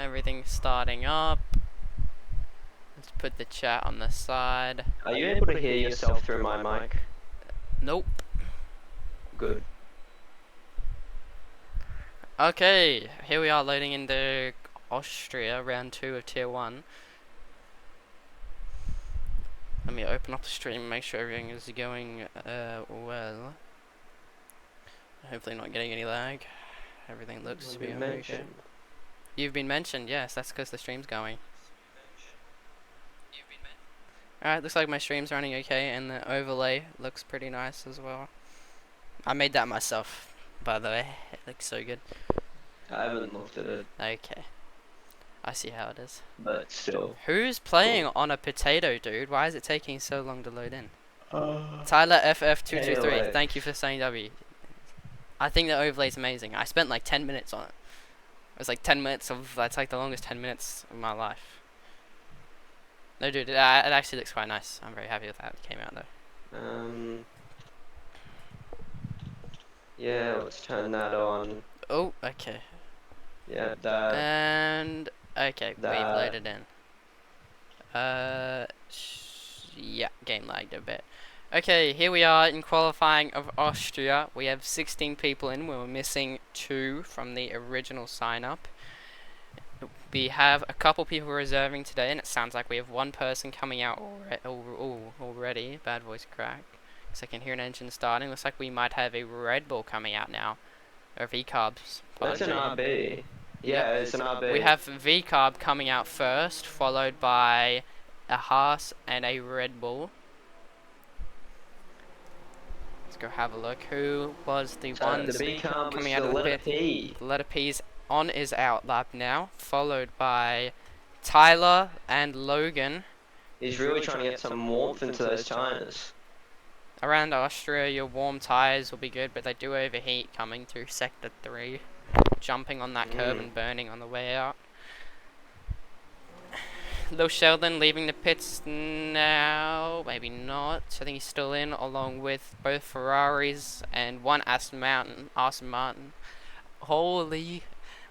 everything's starting up. Let's put the chat on the side. Are you able to hear yourself through my mic? Nope. Good. Okay, here we are loading into Austria, round 2 of tier 1. Let me open up the stream and make sure everything is going well. Hopefully not getting any lag. Everything looks to be okay. You've been mentioned, yes, that's because the stream's going. Alright, looks like my stream's running okay, and the overlay looks pretty nice as well. I made that myself, by the way. It looks so good. I haven't looked at it. Okay. I see how it is. But still. Who's playing on a potato, dude? Why is it taking so long to load in? Tyler FF223, thank you for saying W. I think the overlay's amazing. I spent like 10 minutes on it. It was like 10 minutes of, that's like the longest 10 minutes of my life. No, dude, it actually looks quite nice. I'm very happy with how it came out, though. Yeah, let's turn that on. Oh, okay. Yeah, that. And, okay, we've loaded in. Yeah, game lagged a bit. Okay, here we are in qualifying of Austria. We have 16 people in. We were missing 2 from the original sign-up. We have a couple people reserving today, and it sounds like we have one person coming out already. Bad voice crack. Because I can hear an engine starting. Looks like we might have a Red Bull coming out now. Or V-Carbs. That's an RB. Yeah, it's an RB. We have V-Carb coming out first, followed by a Haas and a Red Bull. Let's go have a look. Who was the ones coming out of the pit? The letter P's on is out lap now, followed by Tyler and Logan. He's really trying to get some warmth into those tires. Around Austria, your warm tires will be good, but they do overheat coming through sector 3. Jumping on that curb and burning on the way out. Lil Sheldon leaving the pits now, maybe not. I think he's still in, along with both Ferraris and one Aston Martin. Holy,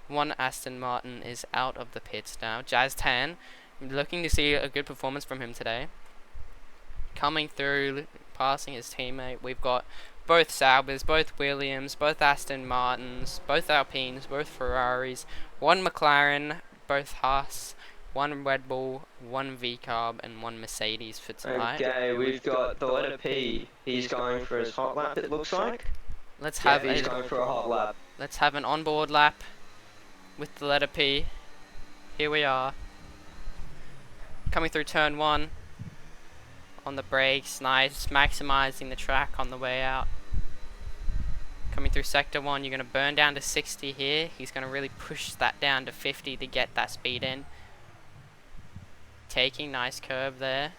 one Aston Martin is out of the pits now. Jazz Tan, looking to see a good performance from him today. Coming through, passing his teammate. We've got both Saubers, both Williams, both Aston Martins, both Alpines, both Ferraris, one McLaren, both Haas, one Red Bull, one V-Carb, and one Mercedes for tonight. Okay, we've got the letter P. He's going for his hot lap, it looks like. Let's have he's going for a hot lap. Let's have an onboard lap with the letter P. Here we are. Coming through turn 1. On the brakes, nice. Maximizing the track on the way out. Coming through sector 1, you're going to burn down to 60 here. He's going to really push that down to 50 to get that speed in. Taking, nice curve there.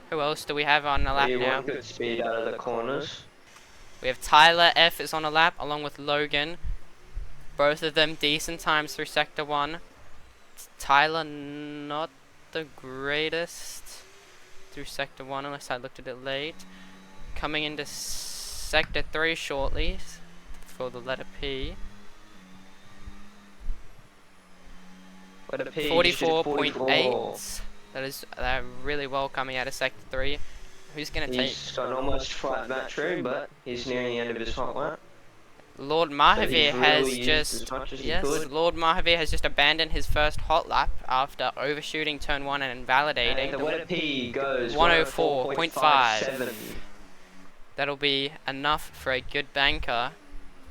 Who else do we have on the lap now? You want good speed out of the corners. We have Tyler F is on a lap along with Logan. Both of them decent times through sector 1. Tyler not the greatest through sector 1 unless I looked at it late. Coming into sector 3 shortly for the letter P. Letter P 44.8. That is really well coming out of sector 3. Who's going to take? He's got an almost flat battery, but he's nearing the end of his hot lap. Lord Mahavir Lord Mahavir has just abandoned his first hot lap after overshooting turn 1 and invalidating. And the letter P goes 104.5. That'll be enough for a good banker.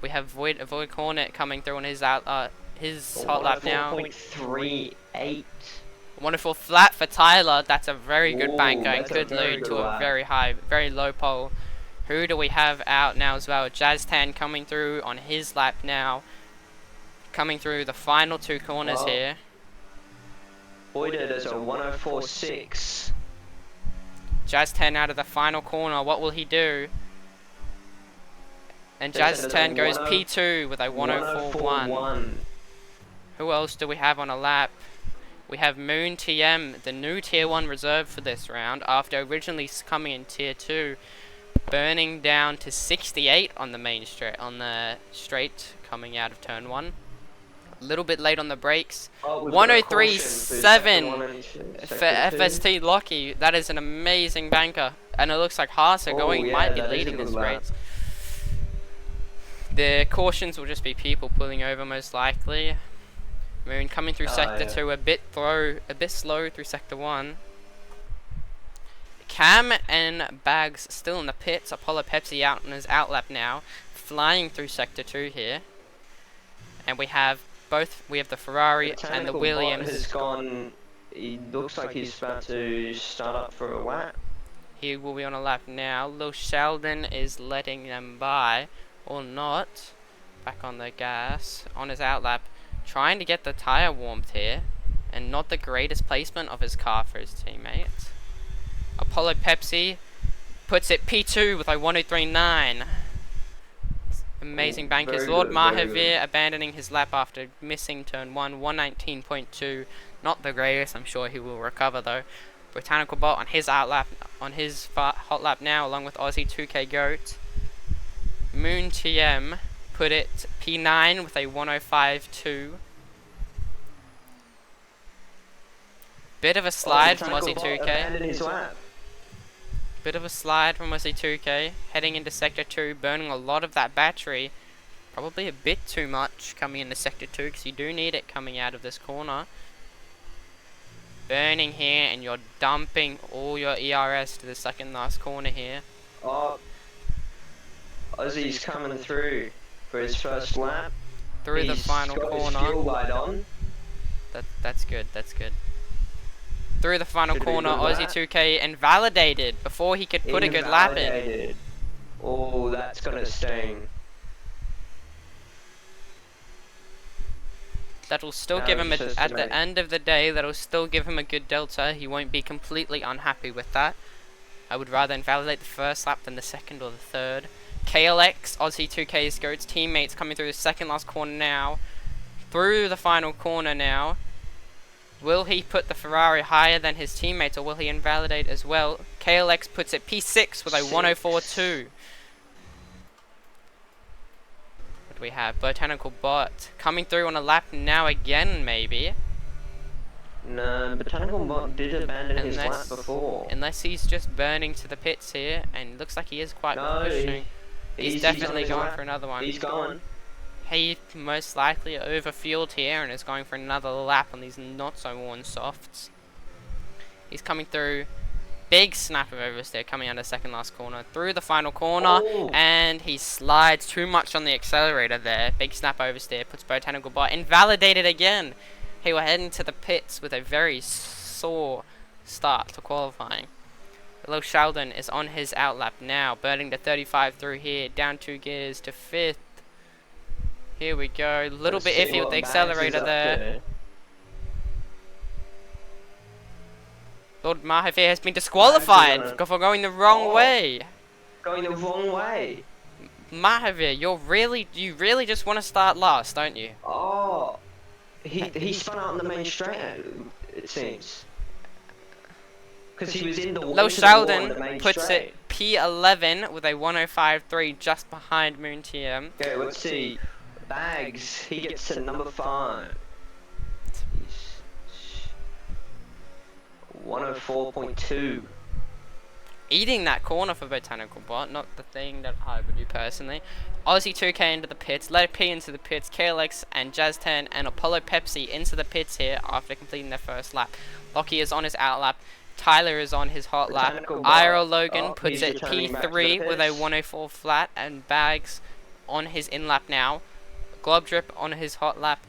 We have Void Hornet coming through on his hot lap now. 104.38. Wonderful flat for Tyler. That's a very good banker and could lead to a very low pole. Who do we have out now as well? Jazztan coming through on his lap now. Coming through the final 2 corners here. Voided as a 104.6. Jazztan out of the final corner. What will he do? And Jazztan goes P2 with a 104.1. Who else do we have on a lap? We have Moon TM, the new tier 1 reserve for this round, after originally coming in tier 2. Burning down to 68 on the main straight, on the straight coming out of turn 1. little bit late on the brakes. Oh, we've got a caution for sector 1 103.7 and for sector 2. FST Lockie. That is an amazing banker. And it looks like Haas are Oh might yeah, be that is a leading good this lap. race. The cautions will just be people pulling over most likely. Moon coming through sector 2 a bit slow through sector 1. Cam and Bags still in the pits. Apollo Pepsi out on his outlap now, flying through sector 2 here. And we have the Ferrari and the Williams. Bot has gone. He looks like he's about to start up for a lap. He will be on a lap now. Lil Sheldon is letting them by, or not. Back on the gas, on his outlap, trying to get the tyre warmed here, and not the greatest placement of his car for his teammates. Apollo Pepsi puts it P2 with a 103.9. Amazing bankers. Lord Mahavir abandoning his lap after missing turn 1, 119.2. Not the greatest. I'm sure he will recover though. Botanical Bot on his outlap, on his hot lap now, along with Aussie 2K Goat. Moon TM put it P9 with a 105.2. Bit of a slide from Aussie 2K. Bit of a slide from Aussie 2K. Heading into sector 2, burning a lot of that battery. Probably a bit too much coming into sector 2 because you do need it coming out of this corner. Burning here, and you're dumping all your ERS to the second last corner here. Oh, Aussie's coming through for his first lap. Through the final corner. His fuel light on. That's good. Through the final corner, Aussie 2K invalidated before he could put a good lap in. Oh, that's gonna sting. That'll still give him, at the end of the day, that'll still give him a good delta. He won't be completely unhappy with that. I would rather invalidate the first lap than the second or the third. KLX, Aussie 2K's Goat's teammates coming through the second last corner now. Through the final corner now. Will he put the Ferrari higher than his teammates, or will he invalidate as well? KLX puts it P6 with a 104.2. What do we have? Botanical Bot coming through on a lap now again, maybe. No, Botanical Bot did abandon his lap before. Unless he's just burning to the pits here, and looks like he is quite pushing. He's definitely going for another one. He's going. He most likely overfueled here and is going for another lap on these not so worn softs. He's coming through. Big snap of oversteer coming out of second last corner. Through the final corner. Oh. And he slides too much on the accelerator there. Big snap oversteer. Puts Botanical Bot. Invalidated again. He will head into the pits with a very sore start to qualifying. Lil Sheldon is on his outlap now. Burning to 35 through here. Down 2 gears to 5th. Here we go. Little bit iffy with the accelerator there. Lord Mahavir has been disqualified for going the wrong way. Going the wrong way. Mahavir, you really just want to start last, don't you? Oh, he spun out on the main straight, it seems. Because he was in the Lil Sheldon puts it P11 with a 105.3 just behind Moon TM. Okay, let's see. Bags, he gets to number 5. 104.2. Eating that corner for Botanical Bot, not the thing that I would do personally. Aussie 2K into the pits, Let P into the pits, KLX and Jazz 10 and Apollo Pepsi into the pits here after completing their first lap. Lockie is on his out lap. Tyler is on his hot lap. Iro Logan puts it P3 with a 104 flat, and Bags on his in lap now. Globdrip on his hot lap,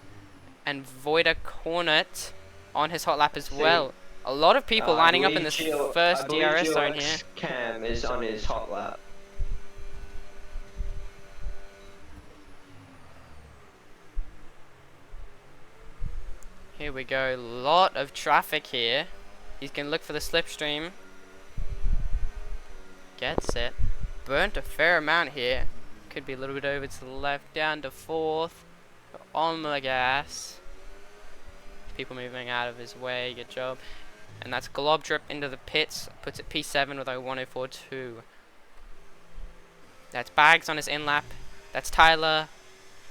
and Voida Cornet on his hot lap as well. A lot of people lining up in this first DRS zone here. Cam is on his hot lap. Here we go. Lot of traffic here. He's going to look for the slipstream. Gets it. Burnt a fair amount here. Could be a little bit over to the left. Down to 4th. On the gas. People moving out of his way. Good job. And that's Globdrip into the pits. Puts it P7 with a 104.2. That's Bags on his in lap. That's Tyler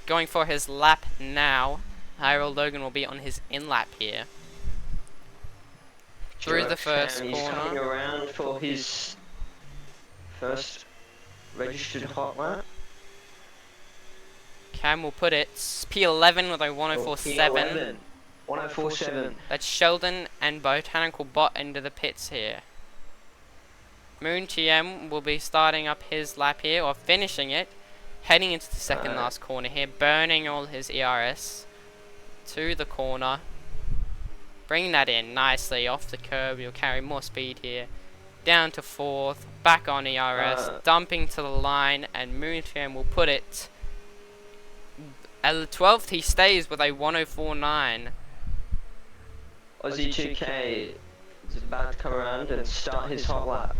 going for his lap now. Harold Logan will be on his in lap here. Through the first He's coming corner. around for his first registered hot lap. Cam will put it P11 with a 104.7. 104.7. That's Sheldon and Botanical Bot into the pits here. Moon TM will be starting up his lap here, or finishing it, heading into the second last corner here, burning all his ERS to the corner. Bringing that in nicely off the curb, you'll carry more speed here. Down to 4th, back on ERS, dumping to the line, and Moon TM will put it at the 12th. He stays with a 104.9. Aussie 2K is about to come around and start his hot lap.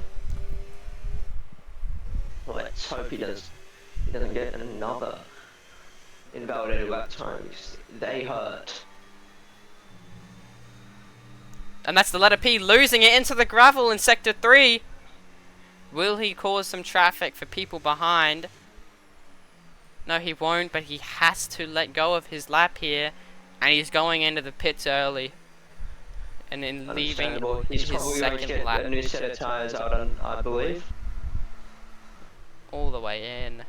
Let's hope he doesn't get another invalidated lap times. They hurt. And that's the letter P, losing it into the gravel in Sector 3. Will he cause some traffic for people behind? No, he won't, but he has to let go of his lap here. And he's going into the pits early. And then leaving He's his probably going to second get lap a new set of tyres out on, I believe. all the way in.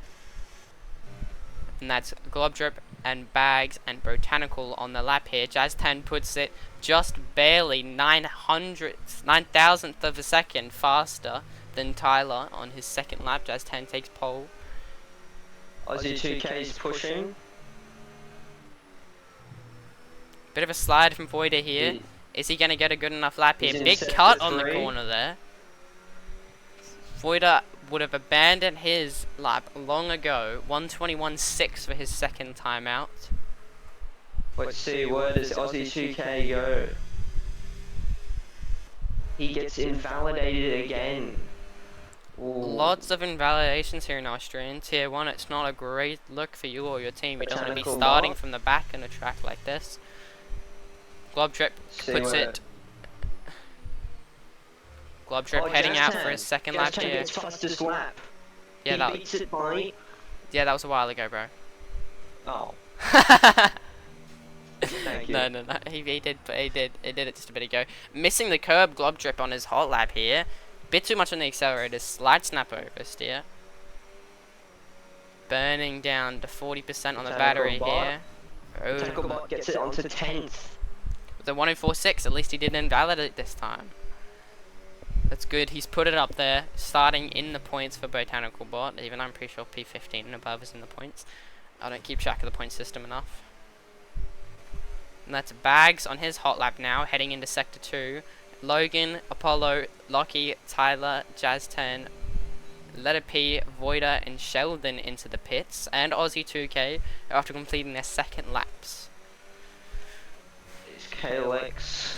And that's Globdrip and Bags and Botanical on the lap here. Jazz 10 puts it just barely 9,000th of a second faster than Tyler on his second lap. Jazz 10 takes pole. Aussie 2K is pushing. Bit of a slide from Voida here. Is he going to get a good enough lap here? He's Big in cut sector on the 3. corner there. Voida would have abandoned his lap long ago. 121.6 for his second time out. Let's see, where does Aussie 2K go? He gets invalidated again. Ooh. Lots of invalidations here in Austria. In Tier 1, it's not a great look for you or your team. You don't want to be Botanical starting Bot. from the back in a track like this. Globtrip puts it. Globtrip heading out for his second lap here. Gets fastest lap. Yeah, He that beats it by... yeah, that was a while ago, bro. Oh, thank you. No. He did it just a bit ago. Missing the curb, Globtrip on his hot lap here. Bit too much on the accelerator. Slight snap oversteer. Burning down to 40% on the battery here. Tackle Bot gets it onto 10th. The 104.6, at least he didn't invalidate this time. That's good. He's put it up there, starting in the points for Botanical Bot. Even I'm pretty sure P15 and above is in the points. I don't keep track of the point system enough. And that's Bags on his hot lap now, heading into Sector 2. Logan, Apollo, Lockie, Tyler, Jazz 10, Letter P, Voida, and Sheldon into the pits, and Aussie 2K after completing their second laps. Is KLX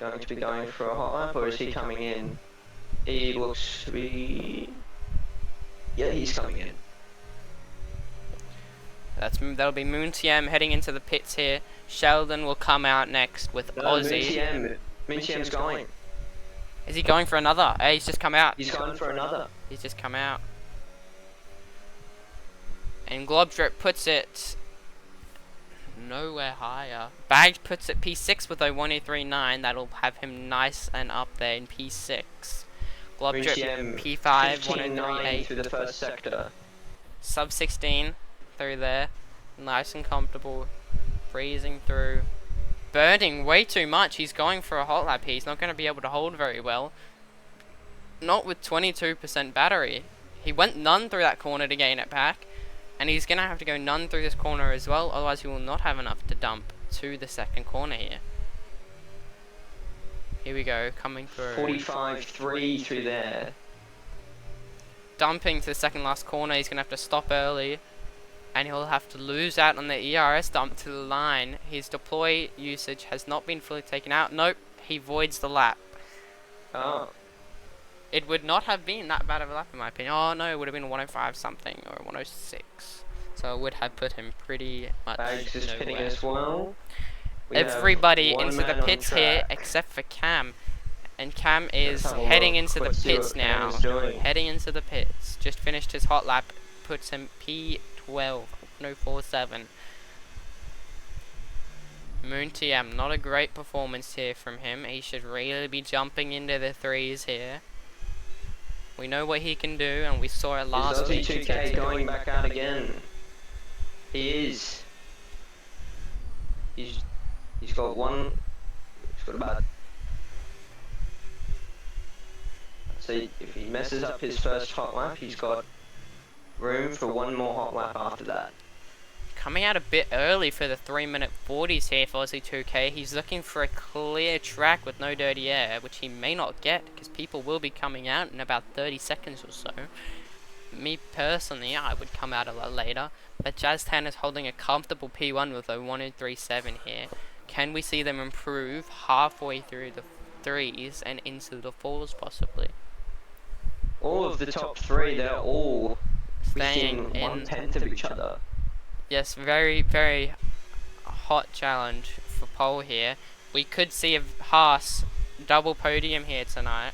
going to be going for a hot lap, or is he coming in? He looks to be... Yeah, he's coming in. That'll be Moon TM heading into the pits here. Sheldon will come out next with Aussie. Moon TM's going. Is he going for another? Hey, he's just come out. He's going for another. He's just come out. And Globdrip puts it nowhere higher. Bagged puts it P6 with a 183.9. That'll have him nice and up there in P6. Globdrip P5, 103.8 through the first sector. Sub 16 through there. Nice and comfortable. Breezing through. Burning way too much. He's going for a hot lap here. He's not going to be able to hold very well. Not with 22% battery. He went none through that corner to gain it back. And he's going to have to go none through this corner as well. Otherwise he will not have enough to dump to the second corner here. Here we go. Coming through. 45.3 through there. Dumping to the second last corner. He's going to have to stop early. And he'll have to lose out on the ERS dump to the line. His deploy usage has not been fully taken out. Nope, he voids the lap. Oh. It would not have been that bad of a lap in my opinion. Oh no, it would have been a 105 something or a 106. So it would have put him pretty much Bags is pitting nowhere. as well. We Everybody have one into the man on pits here track. except for Cam. And Cam is Let's have a heading look. into the Let's see pits what Cam now. is doing. Heading into the pits. Just finished his hot lap. Puts him P12, 104.7. Moon TM, not a great performance here from him. He should really be jumping into the threes here. We know what he can do, and we saw it last Is week. Aussie2K going back out again? He is. He's got one. He's got about. See, if he messes up his first hot lap, he's got room for one more hot lap after that. Coming out a bit early for the 3-minute 40s here for Aussie2K. He's looking for a clear track with no dirty air, which he may not get because people will be coming out in about 30 seconds or so. Me personally, I would come out a lot later, but Jazz10 is holding a comfortable P1 with a 1037 here. Can we see them improve halfway through the threes and into the fours possibly? All of the top three, they're all Staying within in 1/10 of each other. Yes, very, very hot challenge for pole here. We could see a Haas double podium here tonight.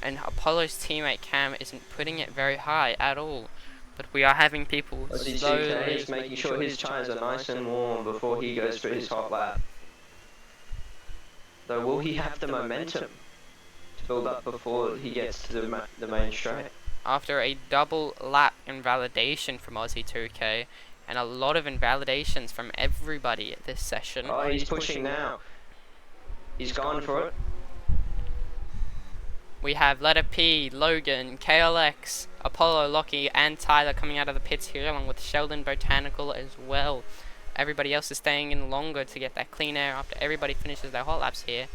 And Apollo's teammate Cam isn't putting it very high at all. But we are having people slowly... He's making sure his tyres are nice and warm before he goes for his hot lap. Though will he have the momentum to build up before he gets to the main straight? After a double lap invalidation from Aussie2K, and a lot of invalidations from everybody at this session. Oh, he's pushing now. He's gone for it. We have Letter P, Logan, KLX, Apollo, Lockie, and Tyler coming out of the pits here, along with Sheldon Botanical as well. Everybody else is staying in longer to get that clean air after everybody finishes their hot laps here.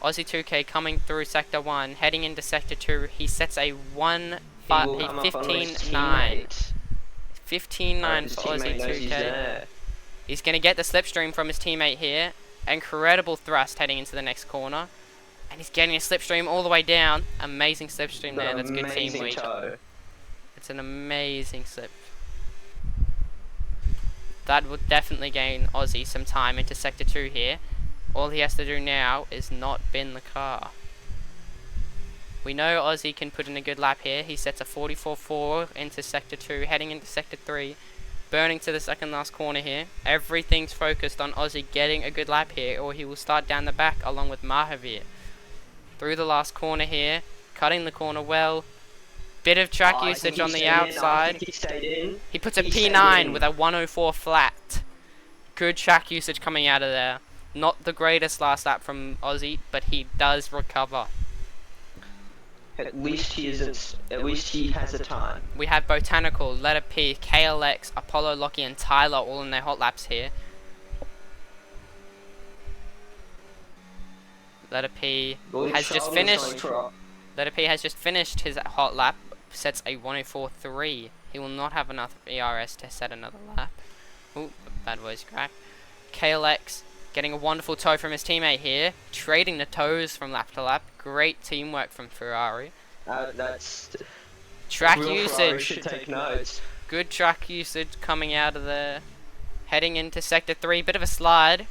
Aussie2K coming through Sector 1, heading into Sector 2. He sets a 15-9. 15-9 for Aussie2K. He's going to get the slipstream from his teammate here. Incredible thrust heading into the next corner. And he's getting a slipstream all the way down. Amazing slipstream there. That's good teamwork. It's an amazing slip. That would definitely gain Aussie some time into Sector 2 here. All he has to do now is not bin the car. We know Aussie can put in a good lap here. He sets a 44.4 into Sector 2, heading into Sector 3. Burning to the second last corner here. Everything's focused on Aussie getting a good lap here, or he will start down the back along with Mahavir. Through the last corner here, cutting the corner well. Bit of track usage on the outside. He puts a P9 with a 104 flat. Good track usage coming out of there. Not the greatest last lap from Aussie, but he does recover. At least he isn't. At least he has a time. We have Botanical, Letter P, KLX, Apollo, Lockie, and Tyler all in their hot laps here. Letter P has just finished. Letter P has just finished his hot lap. Sets a 104.3. He will not have enough ERS to set another lap. Ooh, bad voice crack. KLX getting a wonderful tow from his teammate here. Trading the tows from lap to lap. Great teamwork from Ferrari. That's track usage. Ferrari should take notes. Good track usage coming out of there. Heading into Sector 3. Bit of a slide.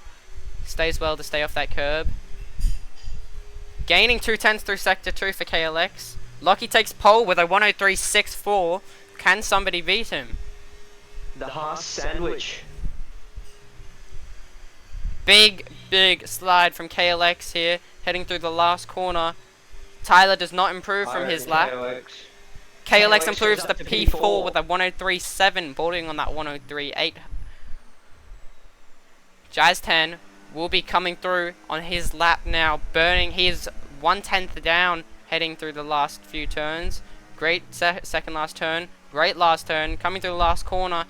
Stays well to stay off that curb. Gaining 2/10 through Sector 2 for KLX. Lockie takes pole with a 103.64. Can somebody beat him? The Haas sandwich. Big slide from KLX here. Heading through the last corner. Tyler does not improve from his lap. KLX improves the P4 with a 103.7, bordering on that 103.8. Jazz10 will be coming through on his lap now, burning. He is 1/10 down, heading through the last few turns. Great second last turn. Great last turn. Coming through the last corner.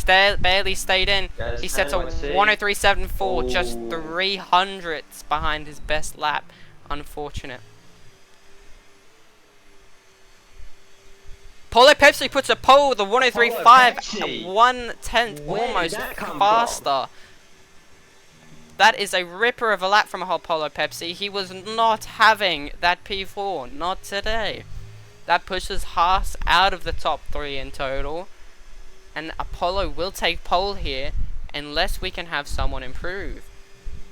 Barely stayed in. He sets a 103.74, just 300ths behind his best lap. Unfortunate. Paulo Pepsi puts a pole with a 103.5, 1/10 almost faster. That is a ripper of a lap from Paulo Pepsi. He was not having that P4, not today. That pushes Haas out of the top 3 in total. And Apollo will take pole here unless we can have someone improve.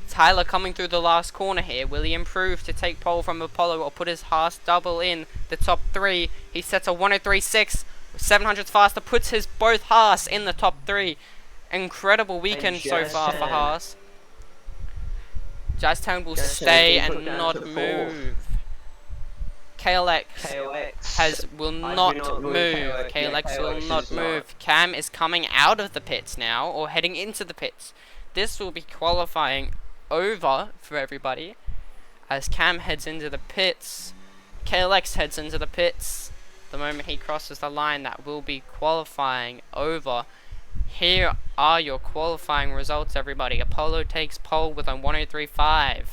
Tyler coming through the last corner here. Will he improve to take pole from Apollo or put his Haas double in the top 3? He sets a 103.6, 700ths faster, puts his both Haas in the top 3. Incredible weekend so far for Haas. Jazztown will Just stay put and down not to fourth. move. KLX will not move. KLX will not move. Cam is coming out of the pits now, or heading into the pits. This will be qualifying over for everybody. As Cam heads into the pits, KLX heads into the pits. The moment he crosses the line, that will be qualifying over. Here are your qualifying results, everybody. Apollo takes pole with a 103.5.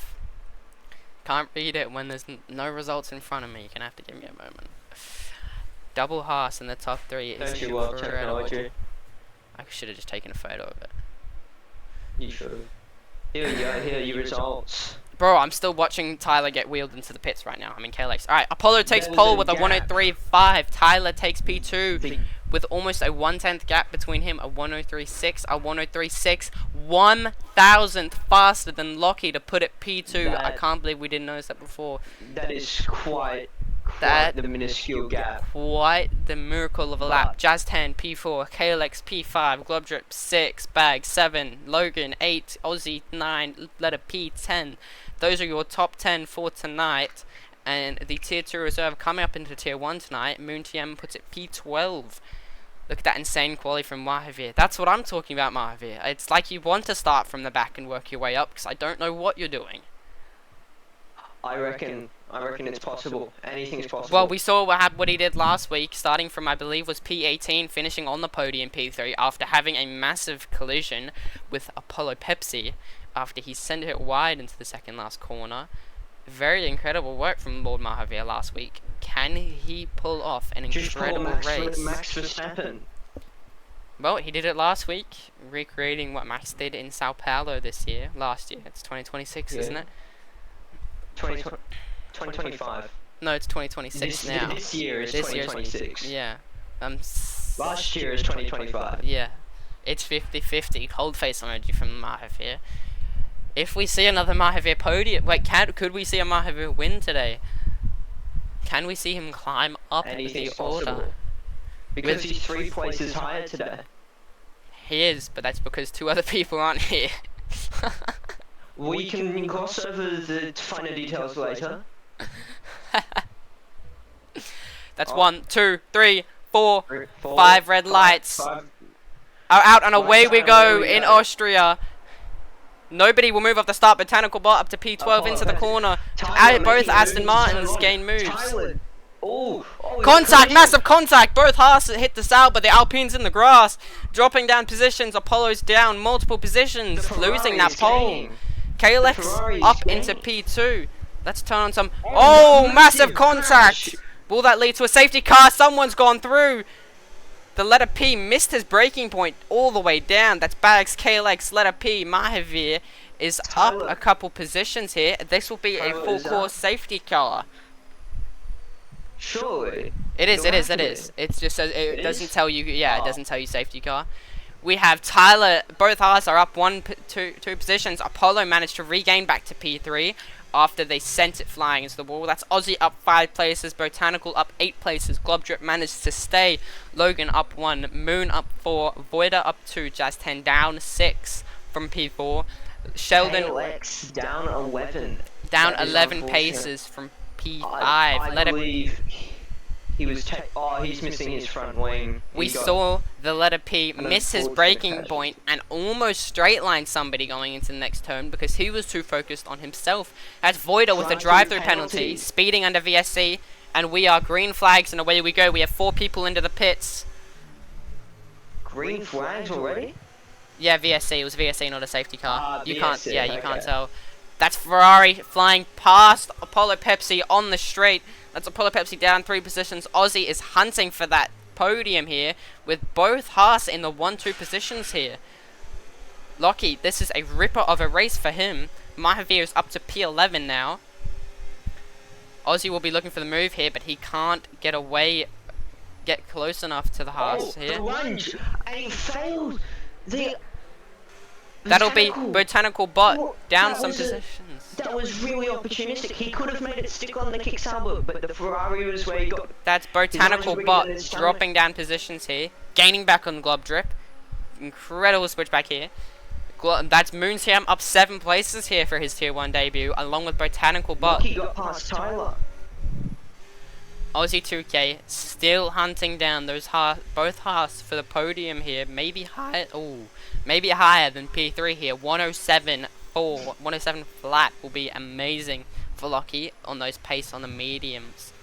Can't read it when there's no results in front of me. You're gonna have to give me a moment. Double Haas in the top 3 is incredible. I should have just taken a photo of it. You should have. Here we go, here are your results. Bro, I'm still watching Tyler get wheeled into the pits right now. I'm in KLX. Alright, Apollo takes pole with a 103.5. Tyler takes P2 with almost a 1/10 gap between him. A 103.6, a 103.6. 1,000th faster than Lockie to put it P2. I can't believe we didn't notice that before. That is quite the minuscule gap. Quite the miracle of a lap. Jazz 10, P4, KLX P5, Globdrip 6, Bag 7, Logan 8, Aussie 9, letter P 10. Those are your top 10 for tonight. And the tier 2 reserve coming up into tier 1 tonight. Moon TM puts it P12. Look at that insane quality from Mahavir. That's what I'm talking about, Mahavir. It's like you want to start from the back and work your way up, because I don't know what you're doing. I reckon it's possible. Anything's possible. Well, we saw what he did last week, starting from, I believe, was P18, finishing on the podium P3 after having a massive collision with Apollo Pepsi after he sent it wide into the second last corner. Very incredible work from Lord Mahavir last week. Can he pull off an incredible race? Max Verstappen. Well, he did it last week, recreating what Max did in Sao Paulo last year. It's 2026, isn't it? 2025. No, it's 2026 now. This year is 2026. Yeah. Last year is 2025. Yeah. It's 50-50. Cold face emoji from Mahavir. If we see another Mahavir podium, could we see a Mahavir win today? Can we see him climb up the order? Because he's 3 places higher today. He is, but that's because 2 other people aren't here. We can gloss over the finer details later. That's 1, 2, 3, 4, 5 red lights. Are out and away we go in Austria. Nobody will move off the start. Botanical Bot up to P12 into the corner. Both Aston Martins gain moves. Contact, massive contact. Both Haas hit the sail, but the Alpine's in the grass. Dropping down positions. Apollo's down multiple positions, losing that pole. KLX up into P2. Let's turn on some. Oh, massive contact. Will that lead to a safety car? Someone's gone through. The letter P missed his braking point all the way down. That's Bags, KLX, letter P. Mahavir is up a couple positions here. This will be a full course safety car. Surely. It is. It's just it doesn't tell you. Yeah, it doesn't tell you safety car. We have Tyler. Both Haas are up two positions. Apollo managed to regain back to P3 after they sent it flying into the wall. That's Aussie up 5 places. Botanical up 8 places. Globdrip managed to stay. Logan up 1. Moon up 4. Voida up 2. Jazz 10 down 6 from P4. Sheldon KLX down 11. Down 11 paces from P5. I believe he was he's missing his front wing. We saw the letter P miss his braking point and almost straight line somebody going into the next turn because he was too focused on himself. That's Voida with a drive-through penalty, speeding under VSC, and we are green flags and away we go. We have 4 people into the pits. Green flags already? Yeah, VSC. It was VSC, not a safety car. You can't. VSC, Yeah, you can't tell. That's Ferrari flying past Apollo Pepsi on the straight. That's Apollo Pepsi down 3 positions. Aussie is hunting for that podium here with both Haas in the 1-2 positions here. Lockie, this is a ripper of a race for him. Mahavir is up to P11 now. Aussie will be looking for the move here, but he can't get close enough to the Haas here. The lunge! And he failed! That'll be Botanical Bot down some positions. That was really opportunistic. He could have made it stick on the kick-salvo, but the Ferrari was where he got... That's Botanical Bot dropping down positions here. Gaining back on Globdrip. incredible switchback here. That's Moonsham up 7 places here for his Tier 1 debut, along with Botanical Bot. Lucky got past Tyler. Aussie 2K still hunting down those both halves for the podium here. Maybe higher. Oh, maybe higher than P3 here. 107.4, 107 flat will be amazing for Lucky on those pace on the mediums.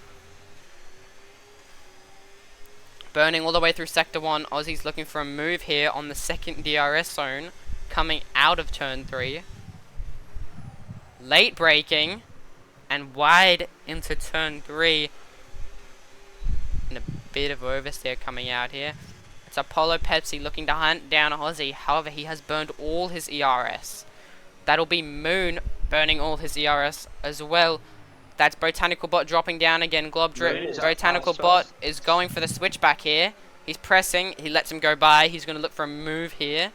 Burning all the way through Sector 1. Aussie's looking for a move here on the second DRS zone, coming out of Turn 3. Late braking and wide into Turn 3. And a bit of oversteer coming out here. It's Apollo Pepsi looking to hunt down Aussie. However, he has burned all his ERS. That'll be Moon burning all his ERS as well. That's Botanical Bot dropping down again. Glob Drip. Botanical Bot is going for the switchback here. He's pressing. He lets him go by. He's going to look for a move here.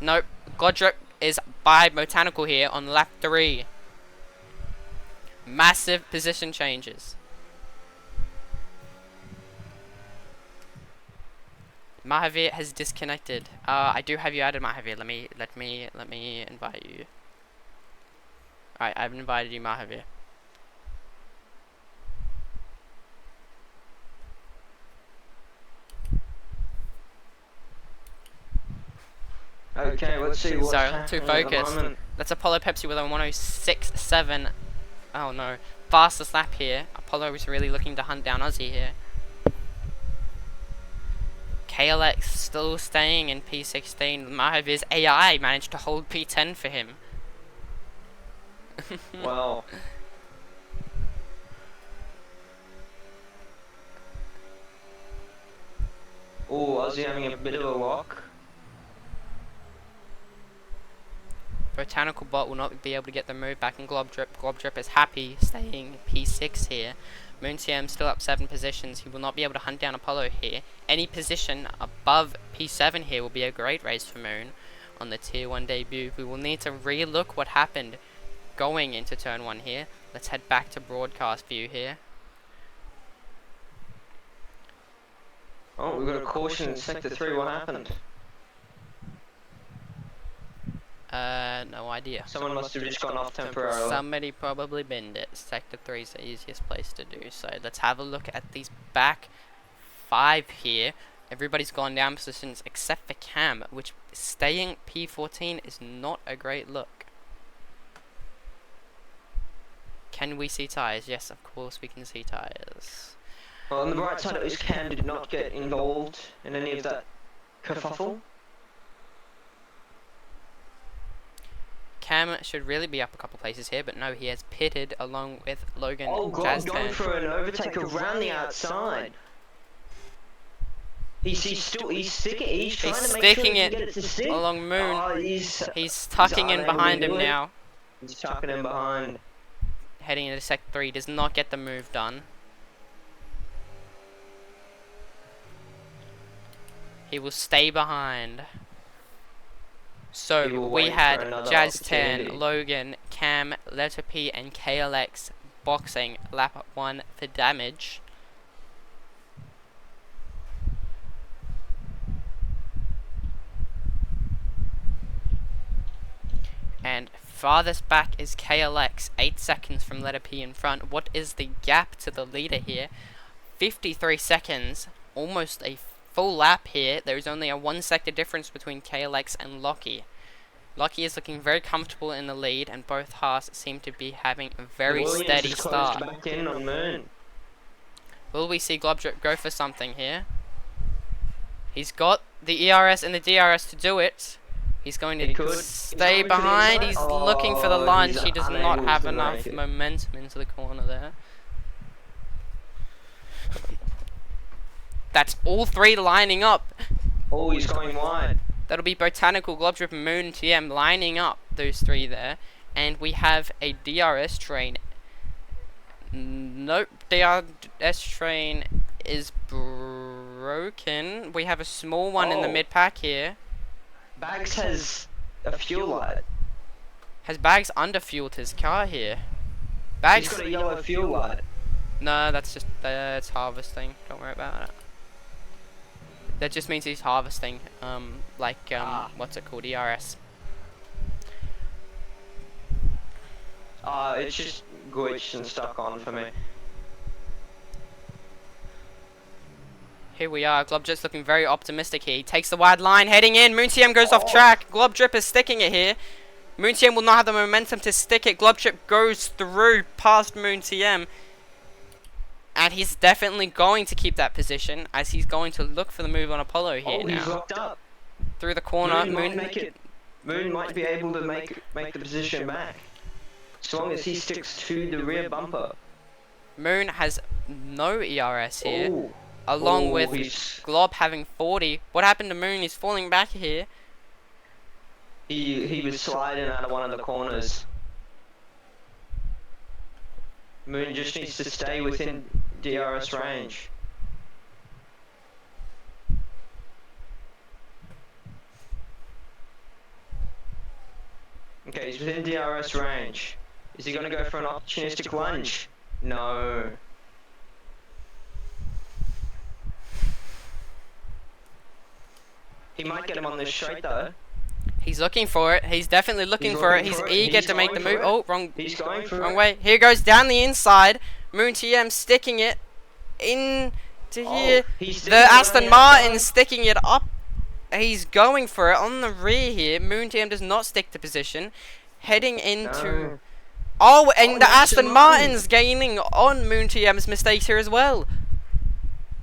Nope. Glob Drip is by Botanical here on lap 3. Massive position changes. Mahavir has disconnected. I do have you added, Mahavir. Let me invite you. Alright, I've invited you, Mahavir. Okay, let's see what's So, happening too at the focused. moment. That's Apollo Pepsi with a 106.7. Oh no. Fastest lap here. Apollo is really looking to hunt down Aussie here. KLX still staying in P16. Mahavir's AI managed to hold P10 for him. Wow. Oh, Aussie having a bit of a lock. Botanical Bot will not be able to get the move back, and Glob Drip. Glob Drip is happy staying P6 here. Moonsiam still up 7 positions. He will not be able to hunt down Apollo here. Any position above P7 here will be a great race for Moon on the Tier 1 debut. We will need to re-look what happened going into Turn 1 here. Let's head back to broadcast view here. Oh, we've got a caution in Sector 3. What happened? No idea. Someone must have just gone off temporarily. Somebody probably binned it. Sector 3 is the easiest place to do so. Let's have a look at these back 5 here. Everybody's gone down positions except for Cam, which staying P14 is not a great look. Can we see tyres? Yes, of course we can see tyres. Well, on the right side, at least Cam did not get involved in any of that kerfuffle. Cam should really be up a couple places here, but no, he has pitted along with Logan. Oh, God, going for an overtake around the outside. He's trying to make sure he can get it to stick. Along Moon. Oh, he's tucking in behind him now. He's tucking in behind. Heading into Sector 3, does not get the move done. He will stay behind. So we had Jazz 10, Logan, Cam, Letter P, and KLX boxing lap 1 for damage. And farthest back is KLX, 8 seconds from Letter P in front. What is the gap to the leader here? 53 seconds, almost a full lap here. There is only a 1 sector difference between KLX and Lockie. Lockie is looking very comfortable in the lead, and both Haas seem to be having a very steady start. Back in on Moon. Will we see Globdrip go for something here? He's got the ERS and the DRS to do it. He's going to stay behind. He's looking for the lunge. He does not have enough momentum into the corner there. That's all 3 lining up. Oh, he's going wide. That'll be Botanical, Globdrip, Moon, TM lining up those 3 there. And we have a DRS train. Nope, DRS train is broken. We have a small one in the mid pack here. Bags has a fuel light. Has Bags underfueled his car here? Bags. He's got a yellow fuel light. No, that's just harvesting. Don't worry about it. That just means he's harvesting. What's it called? ERS. It's just glitched and stuck on for me. Here we are. Globdrip's looking very optimistic here. He takes the wide line, heading in. Moon goes off track. Globdrip is sticking it here. Moon will not have the momentum to stick it. Globdrip goes through past Moon. And he's definitely going to keep that position, as he's going to look for the move on Apollo here now. He's locked up. Through the corner. Moon might be able to make the position back. As long as he sticks to the rear bumper. Moon has no ERS here. Ooh. Along with Glob having 40. What happened to Moon? He's falling back here. He was sliding out of one of the corners. Moon just needs to stay within DRS range. Okay, he's within DRS range. Is he going to go for an opportunistic lunge? No. He might get him on this straight though. He's looking for it. He's definitely looking for it. He's eager to make the move. Oh, wrong. He's going for wrong way. Here goes down the inside. Moon TM sticking it into here. The Aston Martin sticking it up. He's going for it on the rear here. Moon TM does not stick to position. Heading into... No. Oh, and the Aston Martin's gaining on Moon TM's mistakes here as well.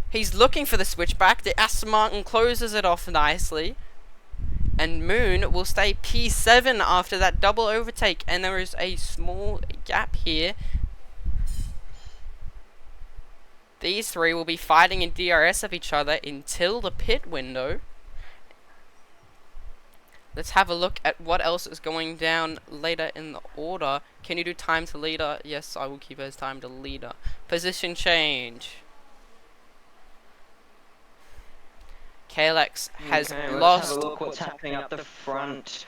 He's looking for the switchback. The Aston Martin closes it off nicely. And Moon will stay P7 after that double overtake. And there is a small gap here. These three will be fighting in DRS of each other until the pit window. Let's have a look at what else is going down later in the order. Can you do time to leader? Yes, I will keep it as time to leader. Position change. Kalex has okay, lost. Let's have a look what's happening up the front.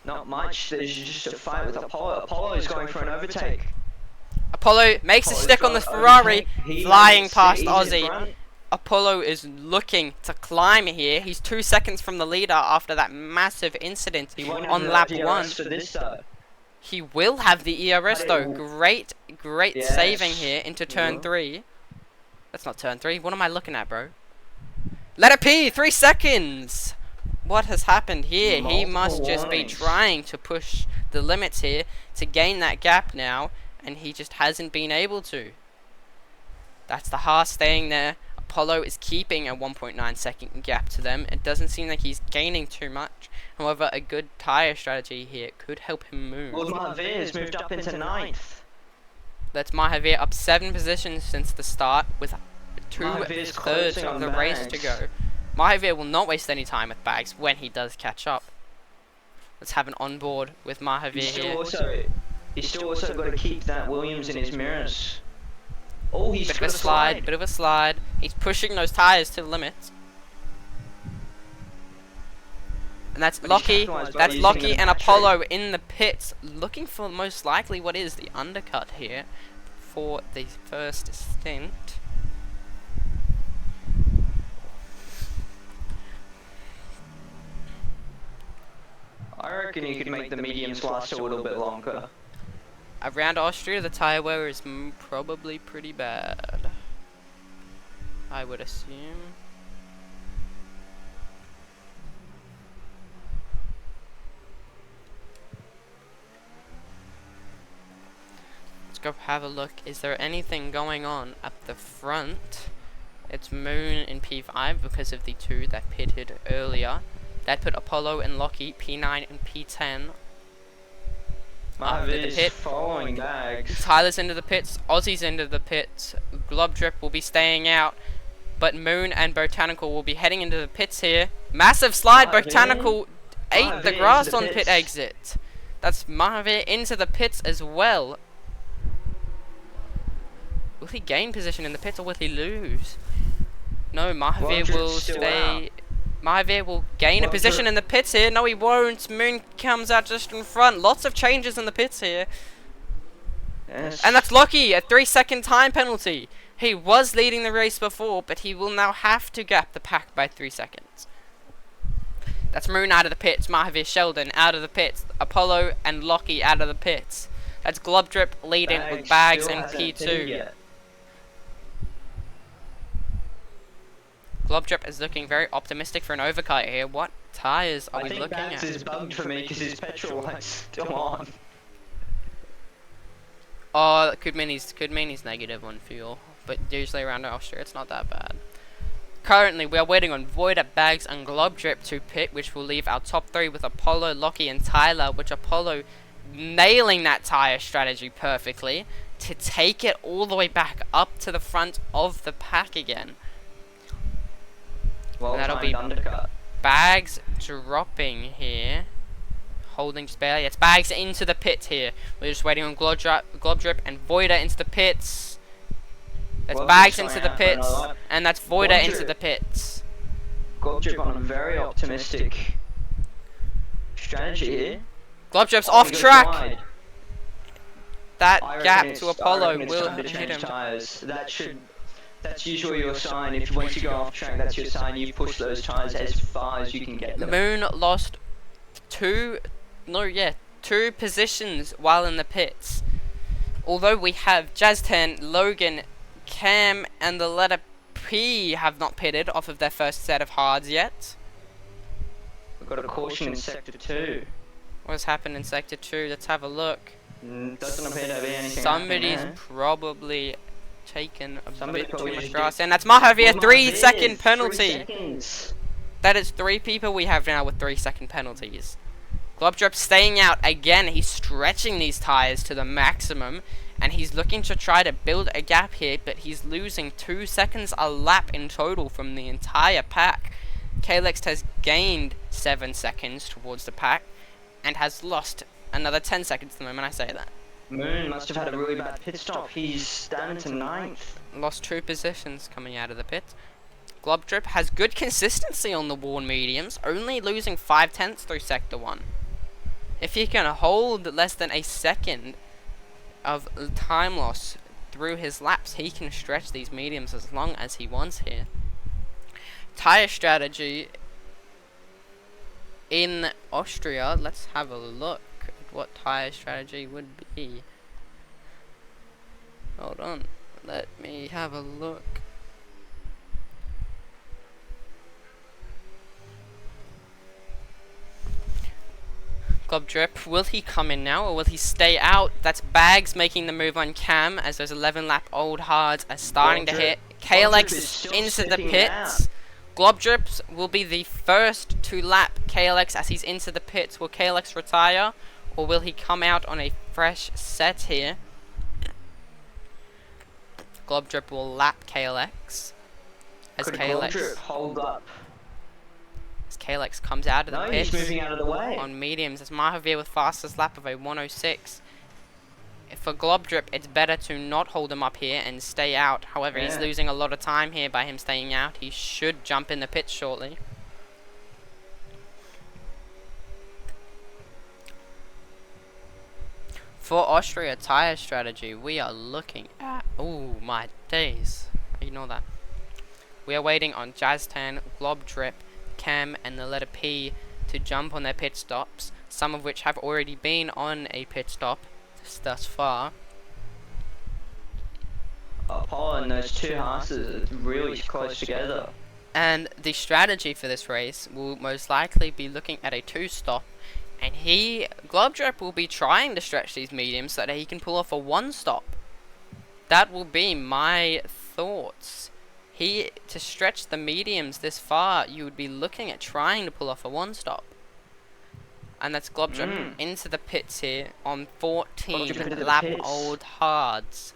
Not much. There's just a fight with Apollo. Apollo is going for an overtake. Apollo makes a stick on the Ferrari, flying past Aussie. Apollo is looking to climb here. He's 2 seconds from the leader after that massive incident on lap 1. He will have the ERS though. Great saving here into turn 3. That's not turn 3. What am I looking at, bro? Let it be! 3 seconds! What has happened here? He must just be trying to push the limits here to gain that gap now, and he just hasn't been able to. That's the Haas staying there. Apollo is keeping a 1.9 second gap to them. It doesn't seem like he's gaining too much. However, a good tyre strategy here could help him move. Well, Mahavir has moved up into 9th. That's Mahavir up 7 positions since the start with 2/3 of the race to go. Mahavir will not waste any time with bags when he does catch up. Let's have an onboard with Mahavir here. He's still also got to keep that Williams in his mirrors. Oh, he's bit of a slide, bit of a slide. He's pushing those tyres to the limits. And that's Lockie. That's Lockie and Apollo in the pits, looking for most likely what is the undercut here for the first stint. I reckon you could make the mediums last a little bit longer. Around Austria, the tyre wear is probably pretty bad, I would assume. Let's go have a look. Is there anything going on at the front? It's Moon in P5 because of the 2 that pitted earlier. That put Apollo and Lockie P9 and P10. After the pit, following bags. Tyler's into the pits, Aussie's into the pits, Globdrip will be staying out, but Moon and Botanical will be heading into the pits here. Massive slide, Botanical ate the grass on pit exit. That's Mahavir into the pits as well. Will he gain position in the pits or will he lose? No, Mahavir will stay. Mahavir will gain a position in the pits here. No, he won't. Moon comes out just in front. Lots of changes in the pits here. Yes. And that's Lockie, a 3-second time penalty. He was leading the race before, but he will now have to gap the pack by 3 seconds. That's Moon out of the pits, Mahavir Sheldon out of the pits, Apollo and Lockie out of the pits. That's Globdrip leading with Bags still and hasn't pitted P2. yet. Globdrip is looking very optimistic for an overcut here. What tyres are we looking Bags at? is bugged for me because his petrol light's still on. Oh, could mean he's negative on fuel, but usually around Austria it's not that bad. Currently, we are waiting on Void at Bags and Globdrip to pit, which will leave our top 3 with Apollo, Lockie, and Tyler, which Apollo nailing that tyre strategy perfectly to take it all the way back up to the front of the pack again. Well, that'll be undercut. Bags dropping here. Holding just barely. It's Bags into the pit here. We're just waiting on Globdrip and Voida into the pits. That's Bags into the pits. And that's Voida into the pits. Globdrip on a very optimistic strategy here. Globdrip's off track. Wide. That gap to Apollo will hit him. Tires. That's usually your sign. If once you go off track, that's your sign. You've pushed those tires as far as you can get them. Moon lost two positions while in the pits. Although we have Jazz10, Logan, Cam, and the letter P have not pitted off of their first set of hards yet. We've got a caution in Sector 2. What's happened in Sector 2? Let's have a look. Doesn't appear to be anything. Somebody's probably taken a bit too much grass, and that's Mahavir, 3-second penalty. 3 seconds. That is 3 people we have now with 3-second penalties. Globdrop staying out again. He's stretching these tires to the maximum, and he's looking to try to build a gap here, but he's losing 2 seconds a lap in total from the entire pack. Kalex has gained 7 seconds towards the pack and has lost another 10 seconds the moment I say that. Moon must have had a really bad pit stop. He's down to 9th. Lost 2 positions coming out of the pit. Globdrip has good consistency on the worn mediums, only losing 5/10 through Sector 1. If he can hold less than a second of time loss through his laps, he can stretch these mediums as long as he wants here. Tire strategy in Austria, let's have a look at what tire strategy would be. Hold on, let me have a look. Globdrip, will he come in now or will he stay out? That's Bags making the move on Cam as those 11-lap old hards are starting to hit. KLX into the pits. Globdrip will be the first to lap KLX as he's into the pits. Will KLX retire or will he come out on a fresh set here? Globdrip will lap KLX. As KLX hold up? As KLX comes out of the pits. He's moving out of the way. On mediums, as Mahavir with fastest lap of a 106. For Globdrip, it's better to not hold him up here and stay out. However, he's losing a lot of time here by him staying out. He should jump in the pits shortly. For Austria tire strategy, we are looking at... Oh my days. Ignore that. We are waiting on Jazz10, Globdrip, Cam, and the letter P to jump on their pit stops, some of which have already been on a pit stop thus far. Apollo and those 2 horses are really close together. And the strategy for this race will most likely be looking at a 2-stop, and Globdrip will be trying to stretch these mediums so that he can pull off a 1-stop. That will be my thoughts. To stretch the mediums this far, you would be looking at trying to pull off a 1-stop. And that's Globdrip into the pits here on 14 lap old hards.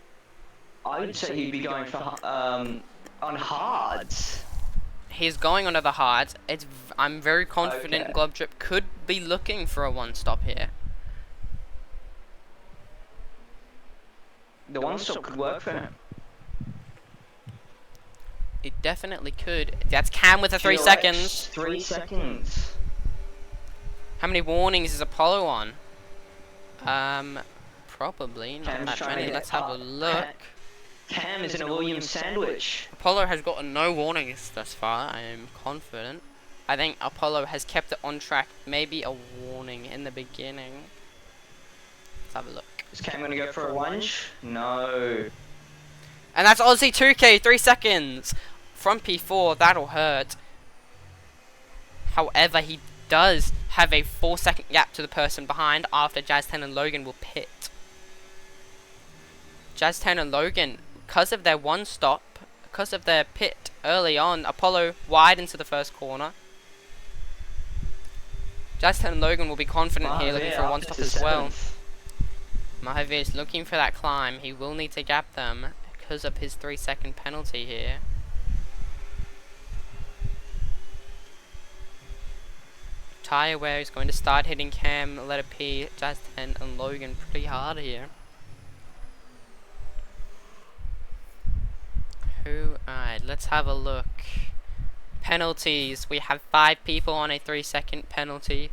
I would say he'd be going for on hards. He's going onto the hards. I'm very confident Globdrip could be looking for a 1-stop here. The 1-stop could work for him. It definitely could. That's Cam with the 3 seconds. 3 seconds. How many warnings is Apollo on? Probably not that many. Let's have a look. Cam is in a Williams sandwich. Apollo has gotten no warnings thus far, I am confident. I think Apollo has kept it on track, maybe a warning in the beginning. Let's have a look. Is Cam going to go for a lunge? No. And that's Aussie 2K, 3 seconds! From P4, that'll hurt. However, he does have a 4-second gap to the person behind after Jazz 10 and Logan will pit. Jazz 10 and Logan, because of their one stop, because of their pit early on, Apollo wide into the first corner. Jazz 10 and Logan will be confident here, looking for a one stop as well. Mahavir is looking for that climb. He will need to gap them because of his 3-second penalty here. Tyre Wear is going to start hitting Cam, letter P, Jazz 10 and Logan pretty hard here. Alright, let's have a look. Penalties. We have 5 people on a 3-second penalty.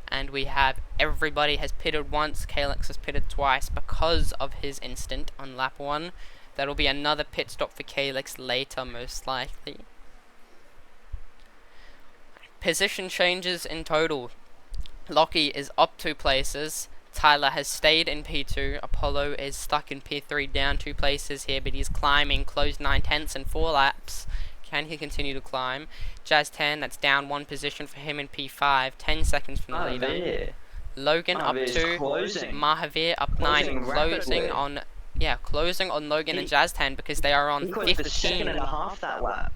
And we have everybody has pitted once. Calyx has pitted twice because of his instant on lap 1. That'll be another pit stop for Calyx later, most likely. Position changes in total. Lockie is up 2 places. Tyler has stayed in P2. Apollo is stuck in P3, down 2 places here, but he's climbing, closed 9/10 in 4 laps. Can he continue to climb? Jazz 10, that's down 1 position for him in P5, 10 seconds from the leader. Logan up 2, Mahavir up 9, closing on Logan and Jazz 10 because they are on 15. That lap.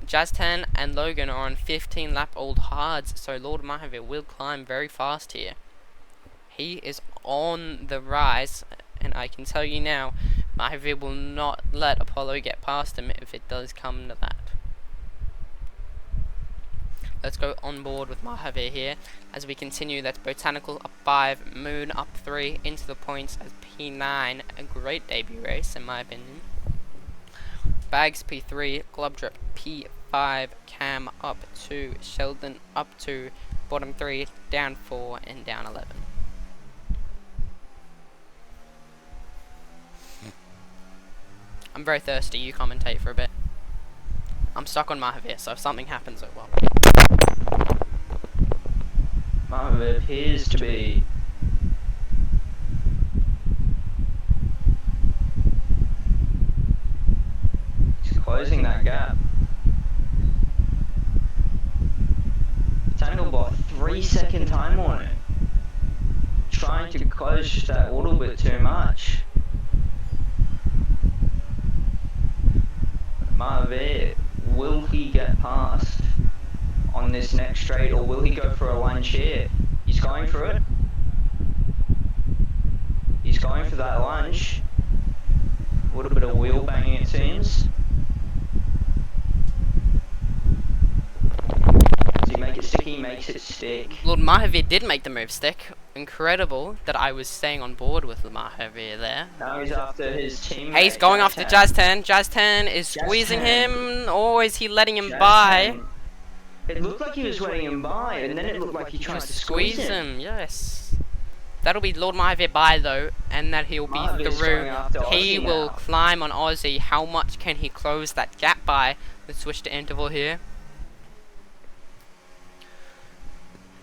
Jazz 10 and Logan are on 15 lap old hards, so Lord Mahavir will climb very fast here. He is on the rise, and I can tell you now, Mahavir will not let Apollo get past him if it does come to that. Let's go on board with Mahavir here as we continue. That's Botanical up 5, Moon up 3, into the points as P9. A great debut race in my opinion. Bags P3, Globdrip P5, Cam up 2, Sheldon up 2, bottom 3, down 4, and down 11. I'm very thirsty, you commentate for a bit. I'm stuck on Mahavir, so if something happens, oh well. Mahavir appears to be... He's closing that gap. Tangled by 3-second time on it. Trying to close just that little bit too much. Mahavir, will he get past on this next straight, or will he go for a lunge here? He's going for it. He's going for that lunge. A little bit of wheel banging it seems. Does he make it stick? He makes it stick. Lord Mahavir did make the move stick. Incredible that I was staying on board with Mahavir there. Now he's after his teammate. Hey, he's going after Jazz 10. Jazz 10 is squeezing him, or is he letting him by? It looked like he was letting him by, and then it looked like he tries to squeeze him. Yes. That'll be Lord Mahavir by though, and that he'll be through. He will climb on Aussie. How much can he close that gap by? Let's switch to interval here.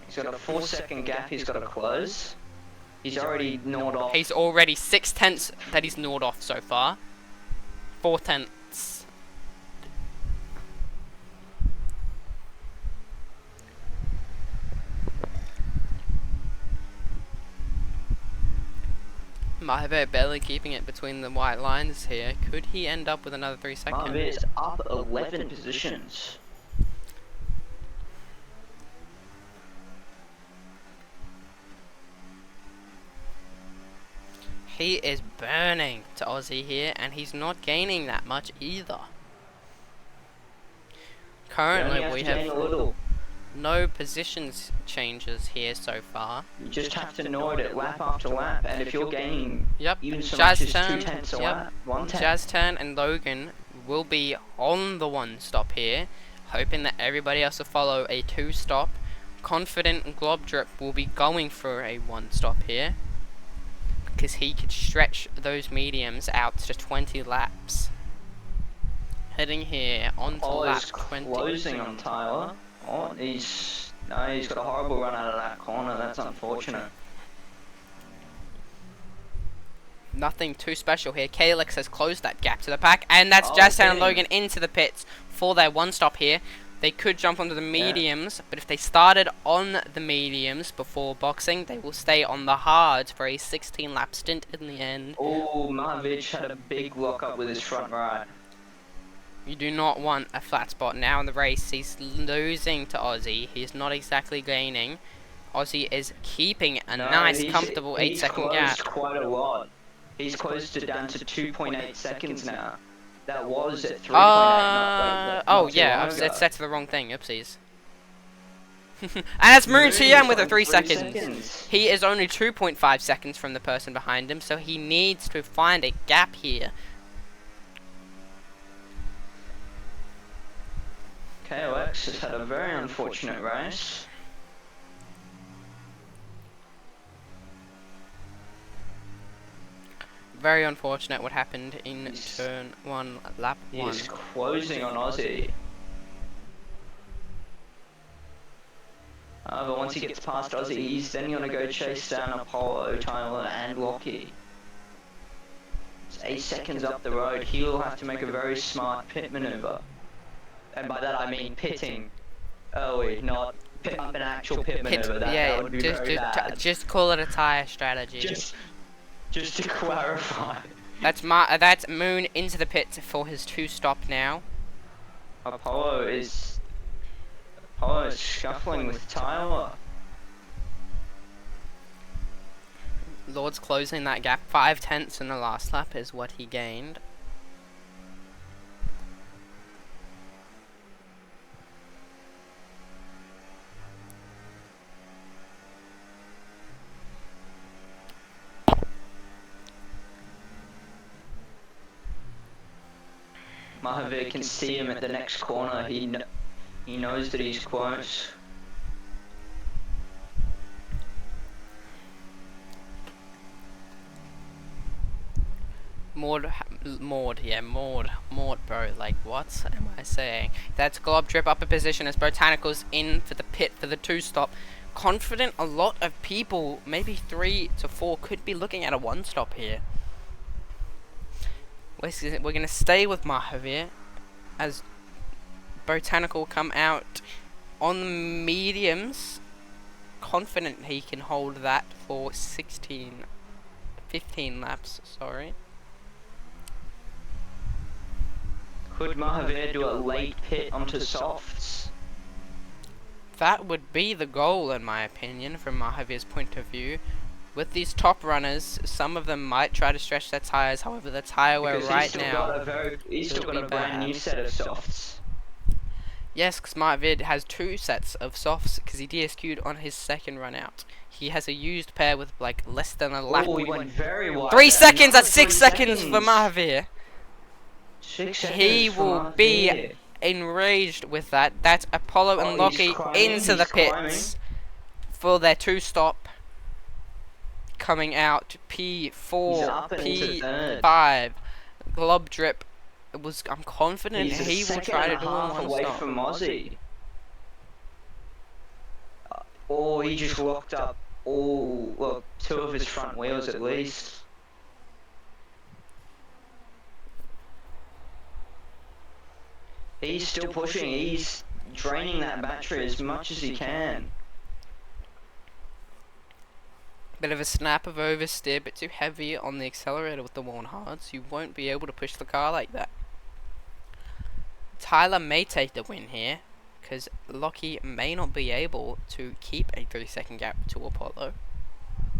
He's got a 4-second gap he's got to close. He's already gnawed off. He's already 6/10 that he's gnawed off so far. 4/10. Mahavir barely keeping it between the white lines here. Could he end up with another 3 seconds? Mahavir's up 11 positions. He is burning to Aussie here, and he's not gaining that much either. Currently, we have no positions changes here so far. You just have to gnaw it lap after lap, and if you're gaining even so Jazz much as 10, 2/10 a lap, 1/10. Jazz 10 and Logan will be on the 1 stop here, hoping that everybody else will follow a 2 stop. Confident and Globdrip will be going for a 1 stop here. because he could stretch those mediums out to 20 laps. Heading here on to lap 20. Closing on Tyler. Oh, he's got a horrible run out of that corner. That's unfortunate. Nothing too special here. Calyx has closed that gap to the pack, and that's Jason and Logan into the pits for their one stop here. They could jump onto the mediums, but if they started on the mediums before boxing, they will stay on the hards for a 16-lap stint in the end. Oh, Mahavich had a big lock up with his front right. You do not want a flat spot now in the race. He's losing to Aussie. He's not exactly gaining. Aussie is keeping a nice, comfortable 8-second gap. He's closed quite a lot. He's closed it down to 2.8 seconds now. That was at 3.8. Oh yeah, it's set to the wrong thing. Oopsies. And that's Moon TM with a 3 seconds. He is only 2.5 seconds from the person behind him, so he needs to find a gap here. KOX has had a very unfortunate race. Very unfortunate what happened in turn 1, lap 1. He is closing on Aussie. But once he gets past Aussie, he's then going to go chase down Apollo, Tyler and Lockie. It's 8 seconds up the road. He will have to make a very smart pit maneuver. And by that I mean pitting early, not pit up an actual pit maneuver. That would be very bad. Just call it a tire strategy. Just to clarify. That's Moon into the pit for his 2-stop now. Apollo is scuffling with Tyler. Lord's closing that gap. 5/10 in the last lap is what he gained. Mahavir can see him at the next corner. He knows that he's close. Maud, bro. Like, what am I saying? That's Glob Drip up a position as Botanicals in for the pit for the 2-stop. Confident a lot of people, maybe 3 to 4, could be looking at a 1-stop here. We're going to stay with Mahavir as Botanical come out on the mediums. Confident he can hold that for 15 laps, sorry. Could Mahavir do a late pit onto softs? That would be the goal, in my opinion, from Mahavir's point of view. With these top runners, some of them might try to stretch their tires. However, the tire wear right now, he's still got a brand new set of softs. Yes, because Mahavir has 2 sets of softs because he DSQ'd on his second run out. He has a used pair with like less than a lap. Oh, he went very wide. 3 seconds. That's 6 seconds for Mahavir. 6 seconds. He will be enraged with that. That's Apollo and Lockie into the pits for their 2-stop. Coming out P4, P5, Glob Drip. I'm confident he will try to do a 1-stop. From Aussie. Oh, he just locked up well, 2 of his front wheels at least. He's still pushing. He's draining that battery as much as he can. Bit of a snap of oversteer, bit too heavy on the accelerator with the worn hards. You won't be able to push the car like that. Tyler may take the win here, because Lockie may not be able to keep a 3-second gap to Apollo.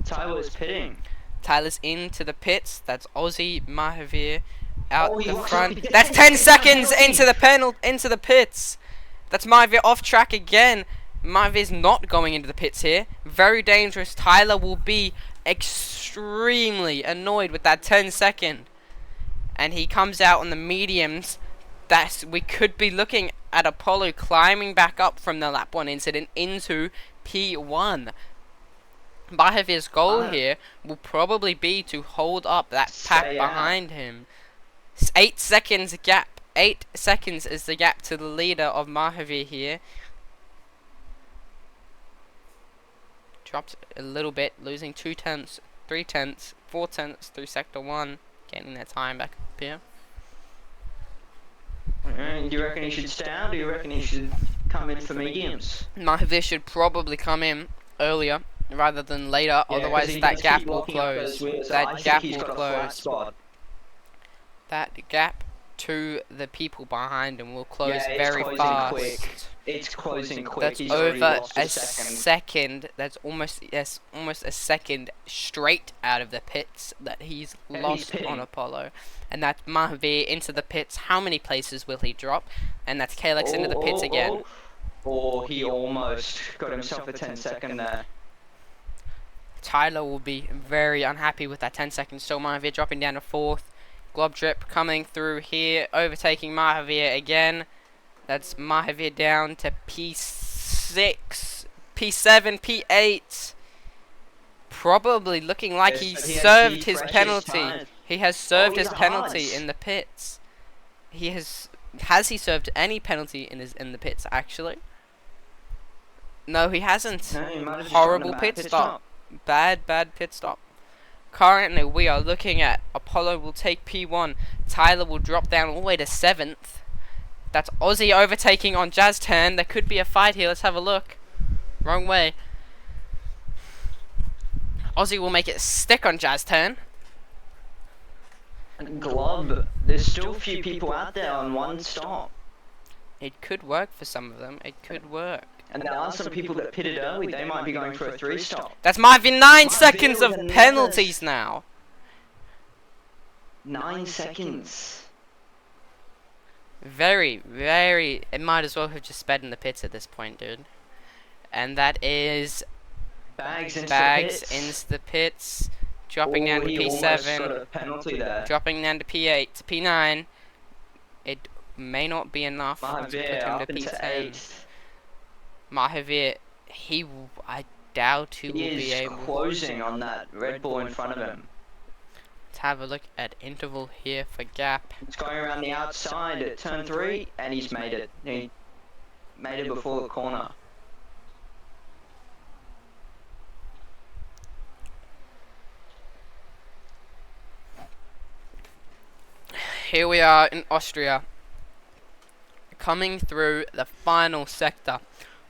Tyler's pitting. Tyler's into the pits. That's Aussie, Mahavir out the front. That's 10 seconds into the pits. That's Mahavir off track again. Mahavir's not going into the pits here. Very dangerous. Tyler will be extremely annoyed with that 10-second. And he comes out on the mediums. We could be looking at Apollo climbing back up from the lap 1 incident into P1. Mahavir's goal here will probably be to hold up that pack behind him. 8 seconds gap. 8 seconds is the gap to the leader of Mahavir here. Dropped a little bit, losing 2 tenths, 3 tenths, 4 tenths through sector 1, getting their time back up here. Do you reckon he should stay out, or do you reckon he should come in for mediums? Mahavir should probably come in earlier rather than later, otherwise that gap will close. That gap will close. That gap to the people behind him will close very fast. Quick. It's closing quick. That's He's over a second. That's almost a second straight out of the pits that he's lost on Apollo. And that's Mahavir into the pits. How many places will he drop? And that's Kalex into the pits again. Oh, he almost got himself a 10-second there. Tyler will be very unhappy with that 10 seconds. So Mahavir dropping down to 4th. Glob Drip coming through here, overtaking Mahavir again. That's Mahavir down to P6, P7, P8. Probably looking like he served his penalty. He has served his penalty in the pits. Has he served any penalty in the pits actually? No, he hasn't. No, he might have just Horrible gotten a bad pit stop. Bad pit stop. Currently, we are looking at Apollo will take P1. Tyler will drop down all the way to 7th. That's Aussie overtaking on Jazz turn. There could be a fight here. Let's have a look. Wrong way. Aussie will make it stick on Jazz turn. Glob, there's still a few people out there on one stop. It could work for some of them. It could work. And there are some people that pitted early. They might be going for a 3-stop. That's Marvin. 9 seconds of penalties now. 9 seconds. Very. It might as well have just sped in the pits at this point, dude. And that is Bags into the pits. Dropping down to P7. Dropping down to P8 to P9. It may not be enough to put him to P10. Mahavir, I doubt he will be able. He is closing on that Red Bull in front of him. Let's have a look at interval here for gap. It's going around the outside at turn 3, and he's made it. He made it before the corner. Here we are in Austria, coming through the final sector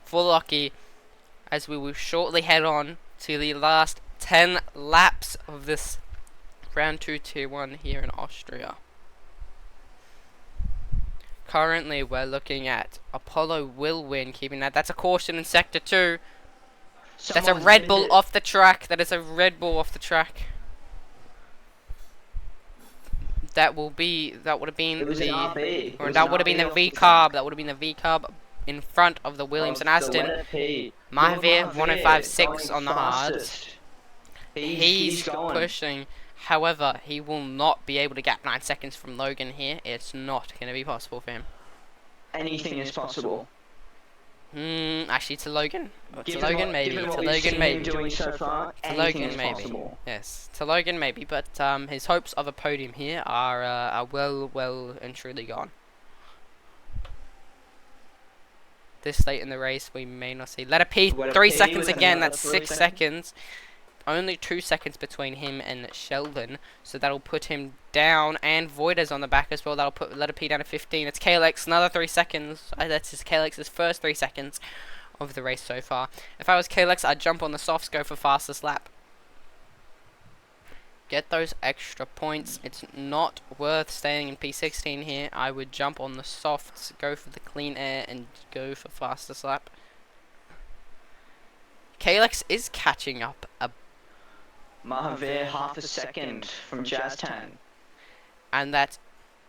for Lockie, as we will shortly head on to the last 10 laps of this round 2 tier 1 here in Austria. Currently we're looking at Apollo will win, keeping that. That's a caution in sector 2. That's a Red Bull off the track. That is a Red Bull off the track. That would have been the V carb. That would have been the V carb in front of the Williams and Aston. Mahavir 105.6 on the hards. He's pushing. However, he will not be able to gap 9 seconds from Logan here. It's not going to be possible for him. Anything is possible. Actually, to Logan. To Logan, maybe. To Logan, maybe. To Logan, maybe. Yes, to Logan, maybe. But his hopes of a podium here are well and truly gone. This late in the race, we may not see. Let it P. 3 seconds again. That's 6 seconds. Only 2 seconds between him and Sheldon, so that'll put him down, and Voida's on the back as well. That'll put Letter P down to 15. It's Kalex, another 3 seconds. That's his Kalex's first 3 seconds of the race so far. If I was Kalex, I'd jump on the softs, go for fastest lap. Get those extra points. It's not worth staying in P16 here. I would jump on the softs, go for the clean air, and go for fastest lap. Kalex is catching up a Mahavir half a second from Jazztan. And that's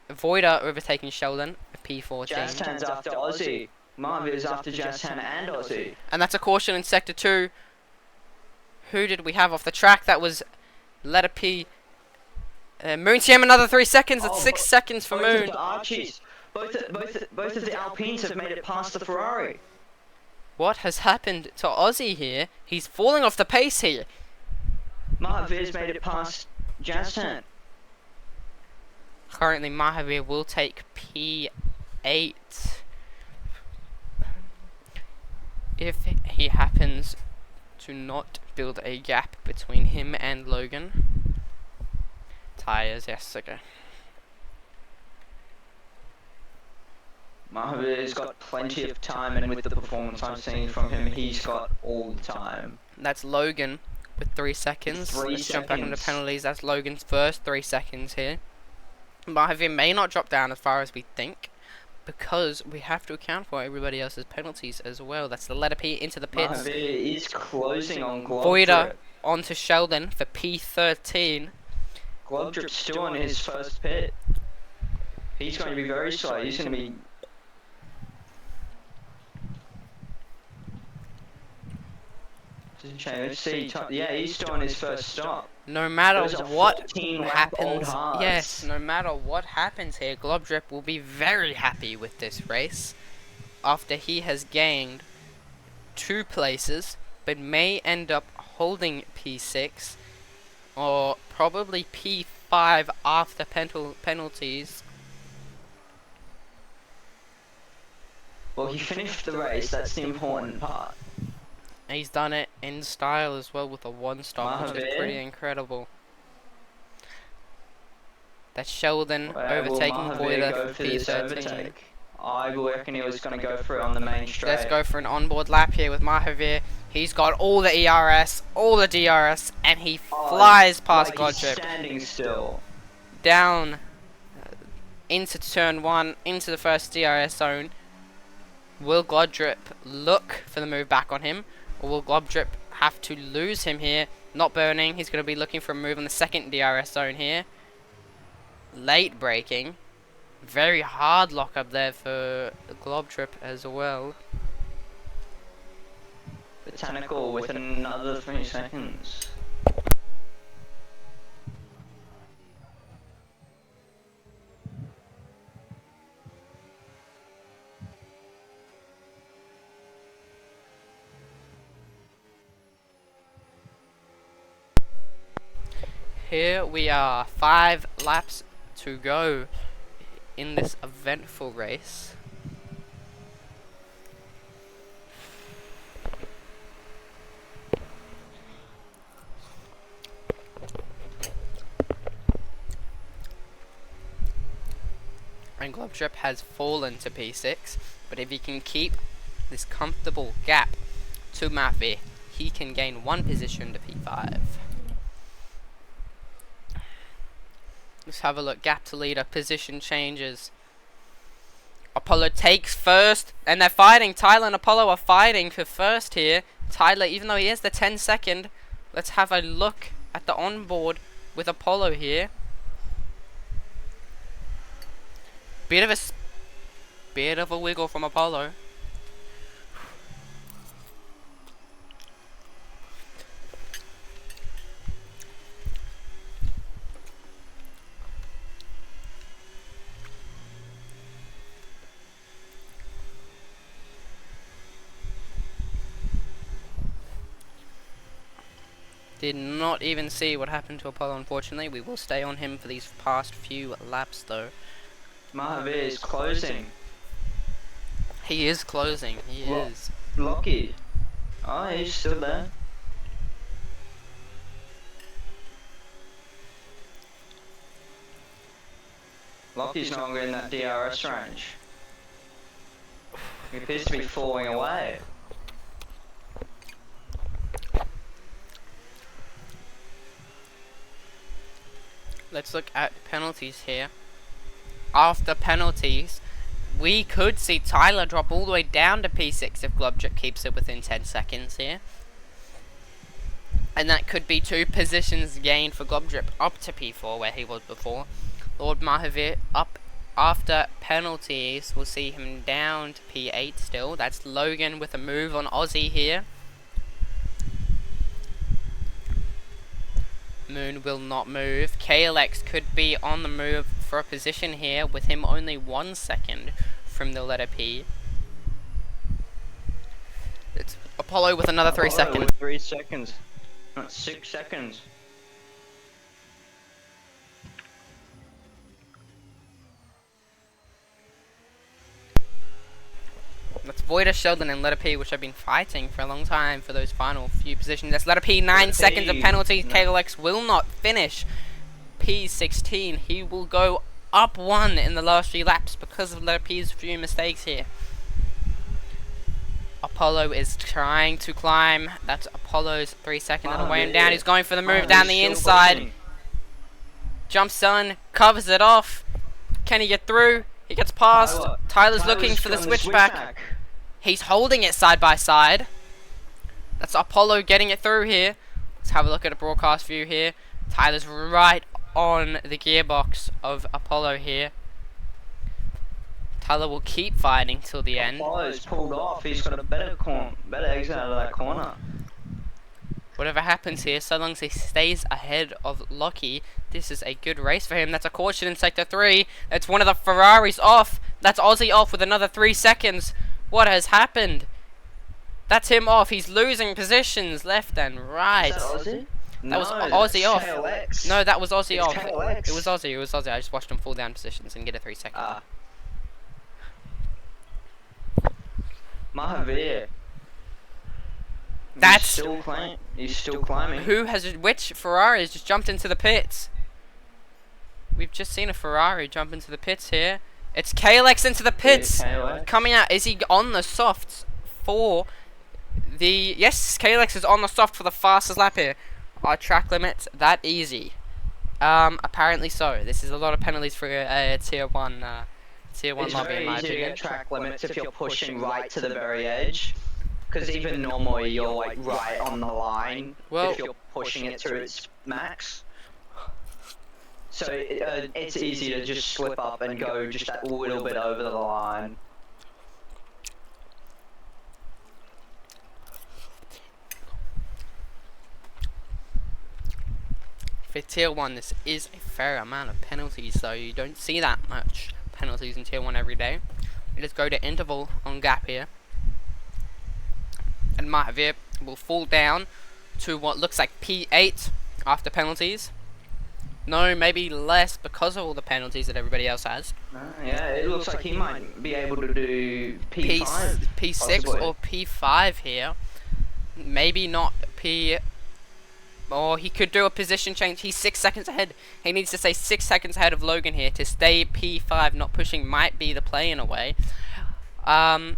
Voida overtaking Sheldon, P14. Jazztan's after Aussie. Mahavir's after Jazztan and Aussie. And that's a caution in sector 2. Who did we have off the track? That was Letter P. Moon TM another 3 seconds. That's 6 seconds for Moon. Both of the Alpines have made it past the Ferrari. What has happened to Aussie here? He's falling off the pace here. Mahavir's made it past Jazzan. Currently, Mahavir will take P8. If he happens to not build a gap between him and Logan. Tires, yes, okay. Mahavir's got plenty of time, and with the performance I'm seeing from him, he's got all the time. That's Logan with 3 seconds. Let's jump back into penalties. That's Logan's first 3 seconds here. Mahavir may not drop down as far as we think, because we have to account for everybody else's penalties as well. That's the letter P into the pits. Mahavir is closing on Voida onto Sheldon for P13. Globdrip's still on his first pit. He's going to be very slow. He's going to be... Let's see. Yeah, he's still on his first stop. No matter what happens, yes, no matter what happens here, Globdrip will be very happy with this race after he has gained 2 places, but may end up holding P6 or probably P5 after penalties. Well, he finished the race. That's the important part. He's done it in style as well with a 1 stop, which is pretty incredible. That's Sheldon overtaking Voida for P13. I reckon he was going to go for it on the main straight. Let's go for an onboard lap here with Mahavir. He's got all the ERS, all the DRS, and he flies past Globdrip. Standing still. Down into turn 1, into the first DRS zone. Will Globdrip look for the move back on him? Or will Globdrip have to lose him here? Not burning. He's going to be looking for a move on the second DRS zone here. Late braking. Very hard lock up there for Globdrip as well. Botanical with another 3 seconds. Here we are, 5 laps to go in this eventful race. And Globdrip has fallen to P6, but if he can keep this comfortable gap to Mahavir, he can gain 1 position to P5. Let's have a look. Gap to leader. Position changes. Apollo takes first. And they're fighting. Tyler and Apollo are fighting for first here. Tyler, even though he is the 10-second. Let's have a look at the onboard with Apollo here. Bit of a wiggle from Apollo. Did not even see what happened to Apollo, unfortunately. We will stay on him for these past few laps, though. Mahavir is closing. He is closing. He is. Locky. Oh, he's still there. Locky's no longer in that DRS range. He appears to be falling away. Let's look at penalties here. After penalties, we could see Tyler drop all the way down to P6 if Globdrip keeps it within 10 seconds here. And that could be 2 positions gained for Globdrip up to P4 where he was before. Lord Mahavir up after penalties. We'll see him down to P8 still. That's Logan with a move on Aussie here. Moon will not move. KLX could be on the move for a position here with him only 1 second from the letter P. Apollo with another 3 Apollo seconds. with 3 seconds. Not 6 seconds. That's Voida, Sheldon, and Letter P, which have been fighting for a long time for those final few positions. That's Letter P, 9 seconds of penalty. No. KLX will not finish. P16, he will go up 1 in the last few laps because of Letter P's few mistakes here. Apollo is trying to climb. That's Apollo's 3 second. That'll weigh him down. He's going for the move down the inside. Jumps on, covers it off. Can he get through? He gets past. Tyler's looking for the switchback. He's holding it side by side. That's Apollo getting it through here. Let's have a look at a broadcast view here. Tyler's right on the gearbox of Apollo here. Tyler will keep fighting till the end. Apollo's pulled off. He's got a better exit out of that corner. Whatever happens here, so long as he stays ahead of Lockie, this is a good race for him. That's a caution in Sector 3. That's one of the Ferraris off. That's Aussie off with another 3 seconds. What has happened? That's him off. He's losing positions left and right. Is that Aussie? That was No, Aussie off. KLX. No, that was Aussie It's off. KLX. It was Aussie. It was Aussie. I just watched him fall down positions and get a 3 second. Mahavir. That's He's still climbing. which Ferrari has just jumped into the pits? We've just seen a Ferrari jump into the pits here. It's KLX into the pits. KLX. Coming out. Is he on the softs for the... Yes, KLX is on the soft for the fastest lap here. Our track limits that easy. Apparently so. This is a lot of penalties for a tier 1 It's lobby very in my easy to opinion. get track limits if you're pushing right to the very edge. Because even normally you're like right on the line Well, if you're pushing it to its max. So it's easy to just slip up and go just that little bit over the line. for tier 1 this is a fair amount of penalties, so you don't see that much penalties in tier 1 every day. We just go to interval on gap here. And Mahavir will fall down to what looks like P8 after penalties. No, maybe less because of all the penalties that everybody else has. Yeah, it looks like he might be able to do P5. P6 possibly. or P5 here. Maybe not P... Or he could do a position change. He's 6 seconds ahead. He needs to stay 6 seconds ahead of Logan here to stay P5. Not pushing might be the play in a way. In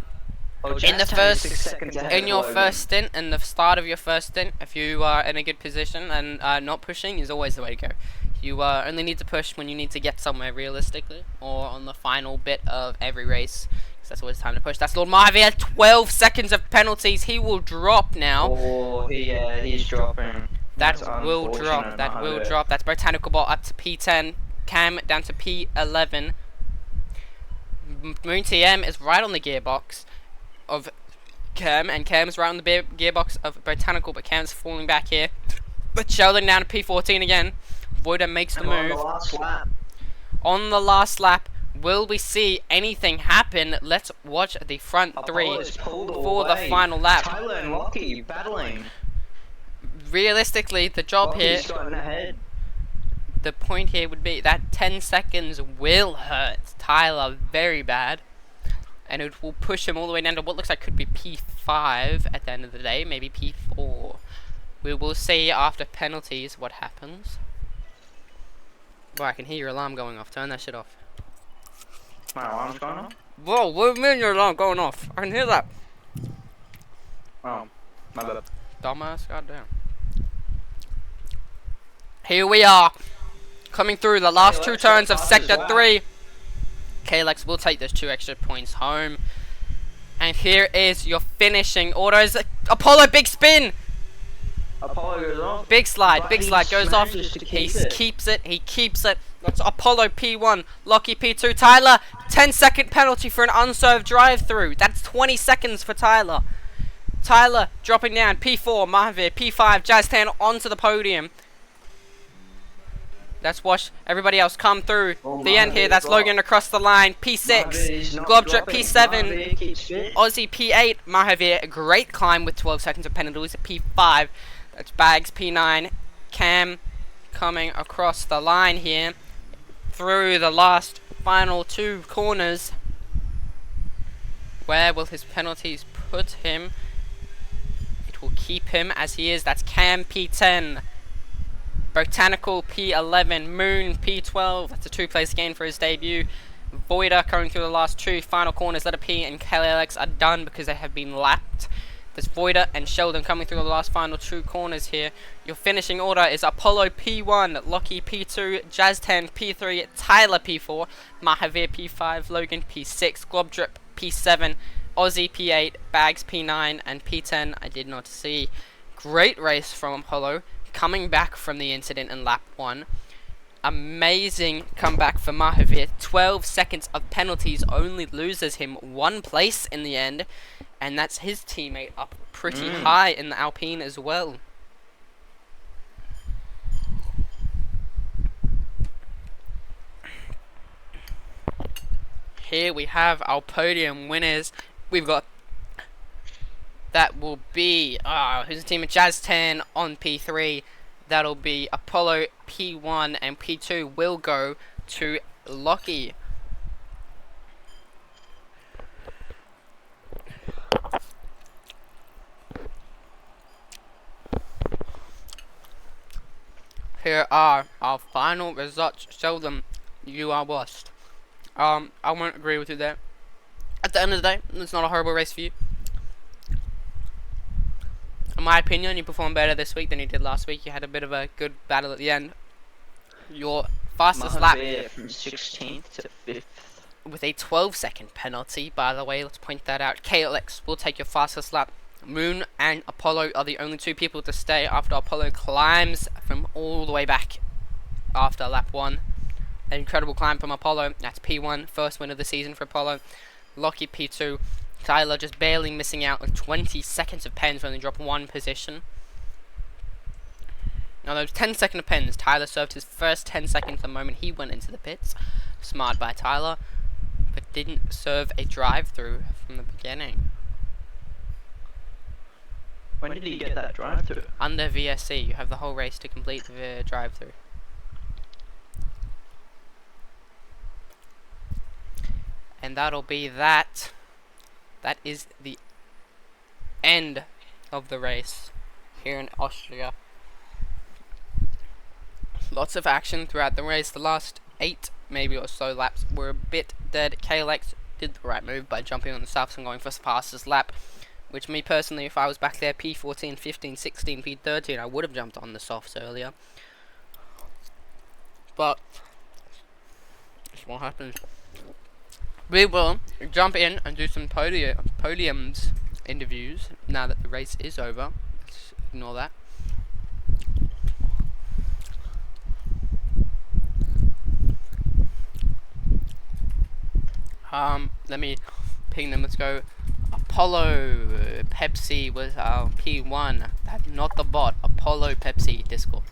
the first, in your first stint, in the start of your first stint, if you are in a good position and not pushing is always the way to go. You only need to push when you need to get somewhere realistically, or on the final bit of every race. Because that's always time to push. That's Lord Mahavir. 12 seconds of penalties. He will drop now. Oh, he's dropping. That That's will drop. unfortunate, That will Mahavir. drop. That's Botanical Ball up to P10. Cam down to P11. Moon TM is right on the gearbox of Cam, and Cam's right on the gearbox of Botanical, but Cam's falling back here. But Sheldon down to P14 again. Voida makes the And on move. the last lap. On the last lap, will we see anything happen? Let's watch the front three Apollo's pulled for the away. final lap. Tyler and Lockie battling. Realistically, the job here, Lockie's gotten ahead. the point here would be that 10 seconds will hurt Tyler very bad. And it will push him all the way down to what looks like could be P5 at the end of the day, maybe P4. We will see after penalties what happens. Boy, I can hear your alarm going off. Turn that shit off. My alarm's going off? Whoa, what do you mean your alarm going off? I can hear that. Oh, my bad. Dumbass, goddamn. Here we are, coming through the last two turns of Sector 3. KLX will take those 2 extra points home. And here is your finishing orders. Apollo, big spin! Apollo goes off. Big slide, But big he slide, goes off. manages to He keep it. keeps it. That's Apollo P1, Lockie P2. Tyler, 10-second penalty for an unserved drive-through. That's 20 seconds for Tyler. Tyler dropping down, P4, Mahavir, P5, Jazztan onto the podium. Let's watch everybody else come through Oh, the end here. That's Logan across the line. P6, is not Glob Drip dropping. P7, Mahavir keeps fit. Aussie P8, Mahavir, a great climb with 12 seconds of penalties at P5. That's Bags P9, Cam coming across the line here through the last final 2 corners. Where will his penalties put him? It will keep him as he is. That's Cam P10. Botanical P11, Moon P12. That's a 2-place gain for his debut. Voida coming through the last 2 final corners. Letter P and KLX are done because they have been lapped. There's Voida and Sheldon coming through the last final 2 corners here. Your finishing order is Apollo P1, Lockie P2, Jazz10 P3, Tyler P4, Mahavir P5, Logan P6, Globdrip P7, Aussie P8, Bags P9, and P10 I did not see. Great race from Apollo, coming back from the incident in lap 1. Amazing comeback for Mahavir. 12 seconds of penalties only loses him 1 place in the end, and that's his teammate up pretty high in the Alpine as well. Here we have our podium winners. We've got, that will be, who's the team of Jazz10 on P3. That'll be Apollo P1, and P2 will go to Lockie. Here are our final results. Sheldon, you are worst. I won't agree with you there. At the end of the day, it's not a horrible race for you. In my opinion, you performed better this week than you did last week. You had a bit of a good battle at the end. Your fastest lap from 16th to 5th with a 12-second penalty, by the way, let's point that out. KLX will take your fastest lap. Moon and Apollo are the only 2 people to stay after Apollo climbs from all the way back after lap 1. An incredible climb from Apollo. That's P1, first win of the season for Apollo. Lockie P2. Tyler just barely missing out on 20 seconds of pens when they drop 1 position. Now those 10-second of pens, Tyler served his first 10 seconds the moment he went into the pits. Smart by Tyler, but didn't serve a drive-through from the beginning. When did he get that drive-through? Under VSC, you have the whole race to complete the drive-through. And that'll be that. That is the end of the race here in Austria. Lots of action throughout the race. The last 8 maybe or so laps were a bit dead. KLX did the right move by jumping on the softs and going for the fastest lap, which me personally, if I was back there P14, 15, 16, P13, I would have jumped on the softs earlier. But that's what happens. We will jump in and do some podiums interviews now that the race is over. Let's ignore that. Let me ping them. Let's go. Apollo Pepsi was our P1. That's not the bot. Apollo Pepsi Discord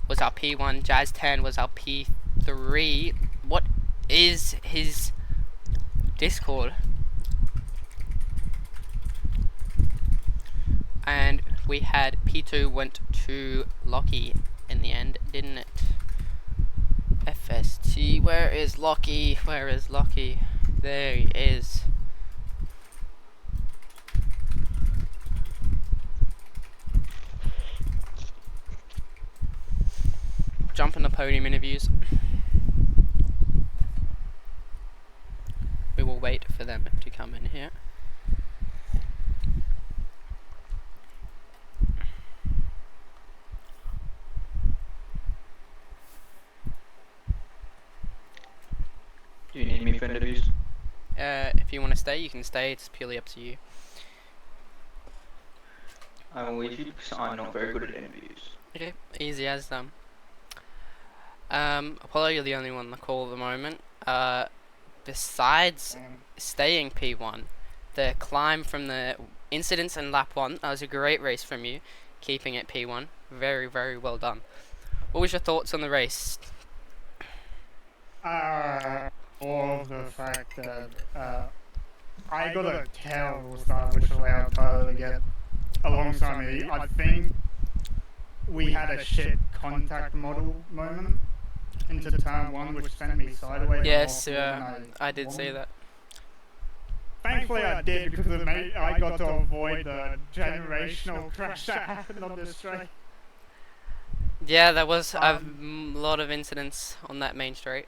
was our P1. Jazz10 was our P3. What is his Discord? And we had P2 went to Lockie in the end, didn't it? FST, where is Lockie? Where is Lockie? There he is. Jump in the podium interviews. We will wait for them to come in here. Do you need me for interviews? If you want to stay, you can stay. It's purely up to you. I will leave you because I'm not very good at interviews. Okay, easy as them. Apollo, you're the only one on the call at the moment. Besides staying P1, the climb from the incidents in lap 1, that was a great race from you, keeping it P1. Very, very well done. What was your thoughts on the race? Uh, or the fact that I got a terrible start, which allowed Tyler to get alongside me. I think we had a shit contact model moment into turn one, which sent me sideways and off Yes, more than I did see wanted. that. Thankfully, I did because I got to avoid the generational crash that happened on this straight. Yeah, there was a Um, lot of incidents on that main street.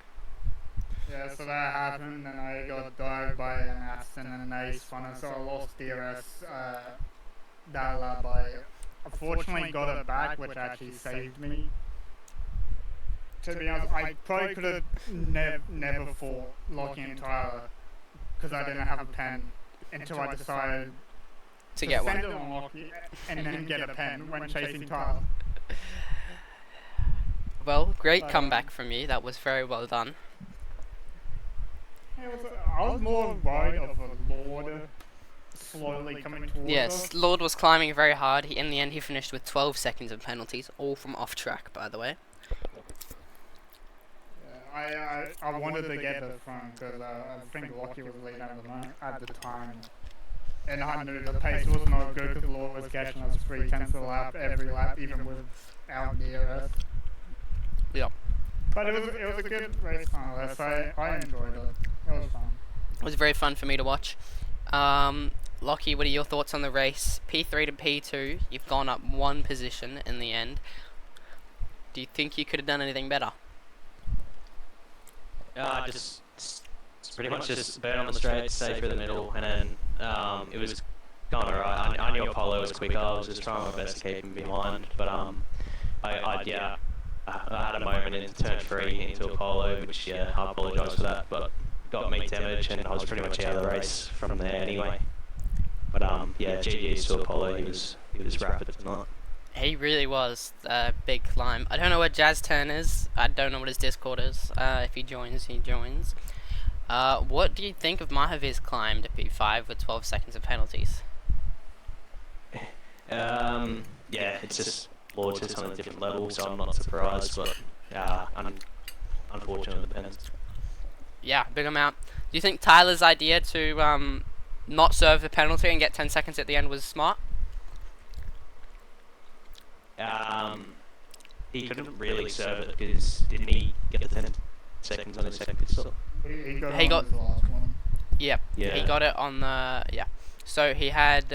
Yeah, so that happened, and I got dived by an Aston and an Ace Funner, so I lost DRS that lap. I unfortunately got it back, which actually saved me. To be honest, I probably could have never fought Lockie and Tyler because I didn't have a pen until I decided To to get send one. it on Lockie and then get a pen when chasing Tyler. Well, great But, comeback from you. That was very well done. I was more worried of a Lord slowly coming towards Yes, us. Lord was climbing very hard. In the end, he finished with 12 seconds of penalties, all from off track, by the way. I wanted to get the front because I think Lockie was leading at the time. And I knew the pace was no good because Lord was catching us 3/10 a lap every lap, even without DRS. Yep. But it was a good race nonetheless. I enjoyed it. It was fun. It was very fun for me to watch. Lockie, what are your thoughts on the race? P3 to P2, you've gone up one position in the end. Do you think you could have done anything better? Just it's pretty much just burn on the straight, stay through the middle, and then it was going alright. I knew Apollo was quicker. I was just trying my best to keep him behind, but I had a moment in turn 3 into Apollo, which I apologise for that, but got me damage, and I was pretty much out of the race from there anyway. But GG's to Apollo. He was rapid tonight. He really was a big climb. I don't know what Jazz turn is. I don't know what his Discord is. If he joins, he joins. What do you think of Mahavir's climb to P5 with 12 seconds of penalties? It's just Lord's just on a different level, so I'm not surprised, but unfortunately it depends. Yeah, big amount. Do you think Tyler's idea to not serve the penalty and get 10 seconds at the end was smart? He couldn't really serve it because didn't he get the 10 seconds on his second pistol? He got He got- his last one. Yep. Yeah. He got it on the So he had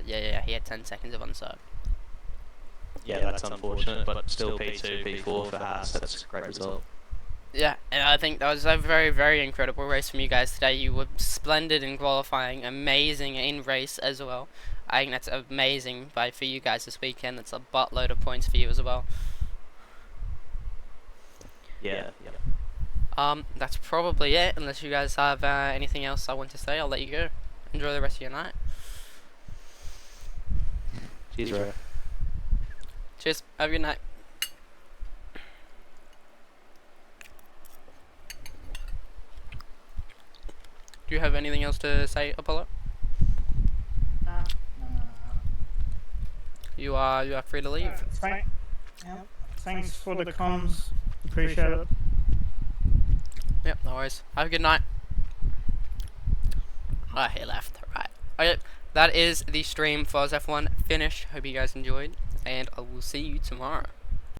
he had 10 seconds of unserved. Yeah, that's unfortunate, but still P2, P4 for Haas. That's a great result. Yeah, and I think that was a very, very incredible race from you guys today. You were splendid in qualifying, amazing in race as well. I think that's amazing for you guys this weekend. That's a buttload of points for you as well. Yeah. That's probably it. Unless you guys have anything else I want to say, I'll let you go. Enjoy the rest of your night. Cheers, Ray. Cheers. Have a good night. Do you have anything else to say, Apollo? No. You are free to leave. Thanks for the comms. Appreciate it. Yep, no worries. Have a good night. He left. Right. Okay, that is the stream for AUSF1 finished. Hope you guys enjoyed, and I will see you tomorrow.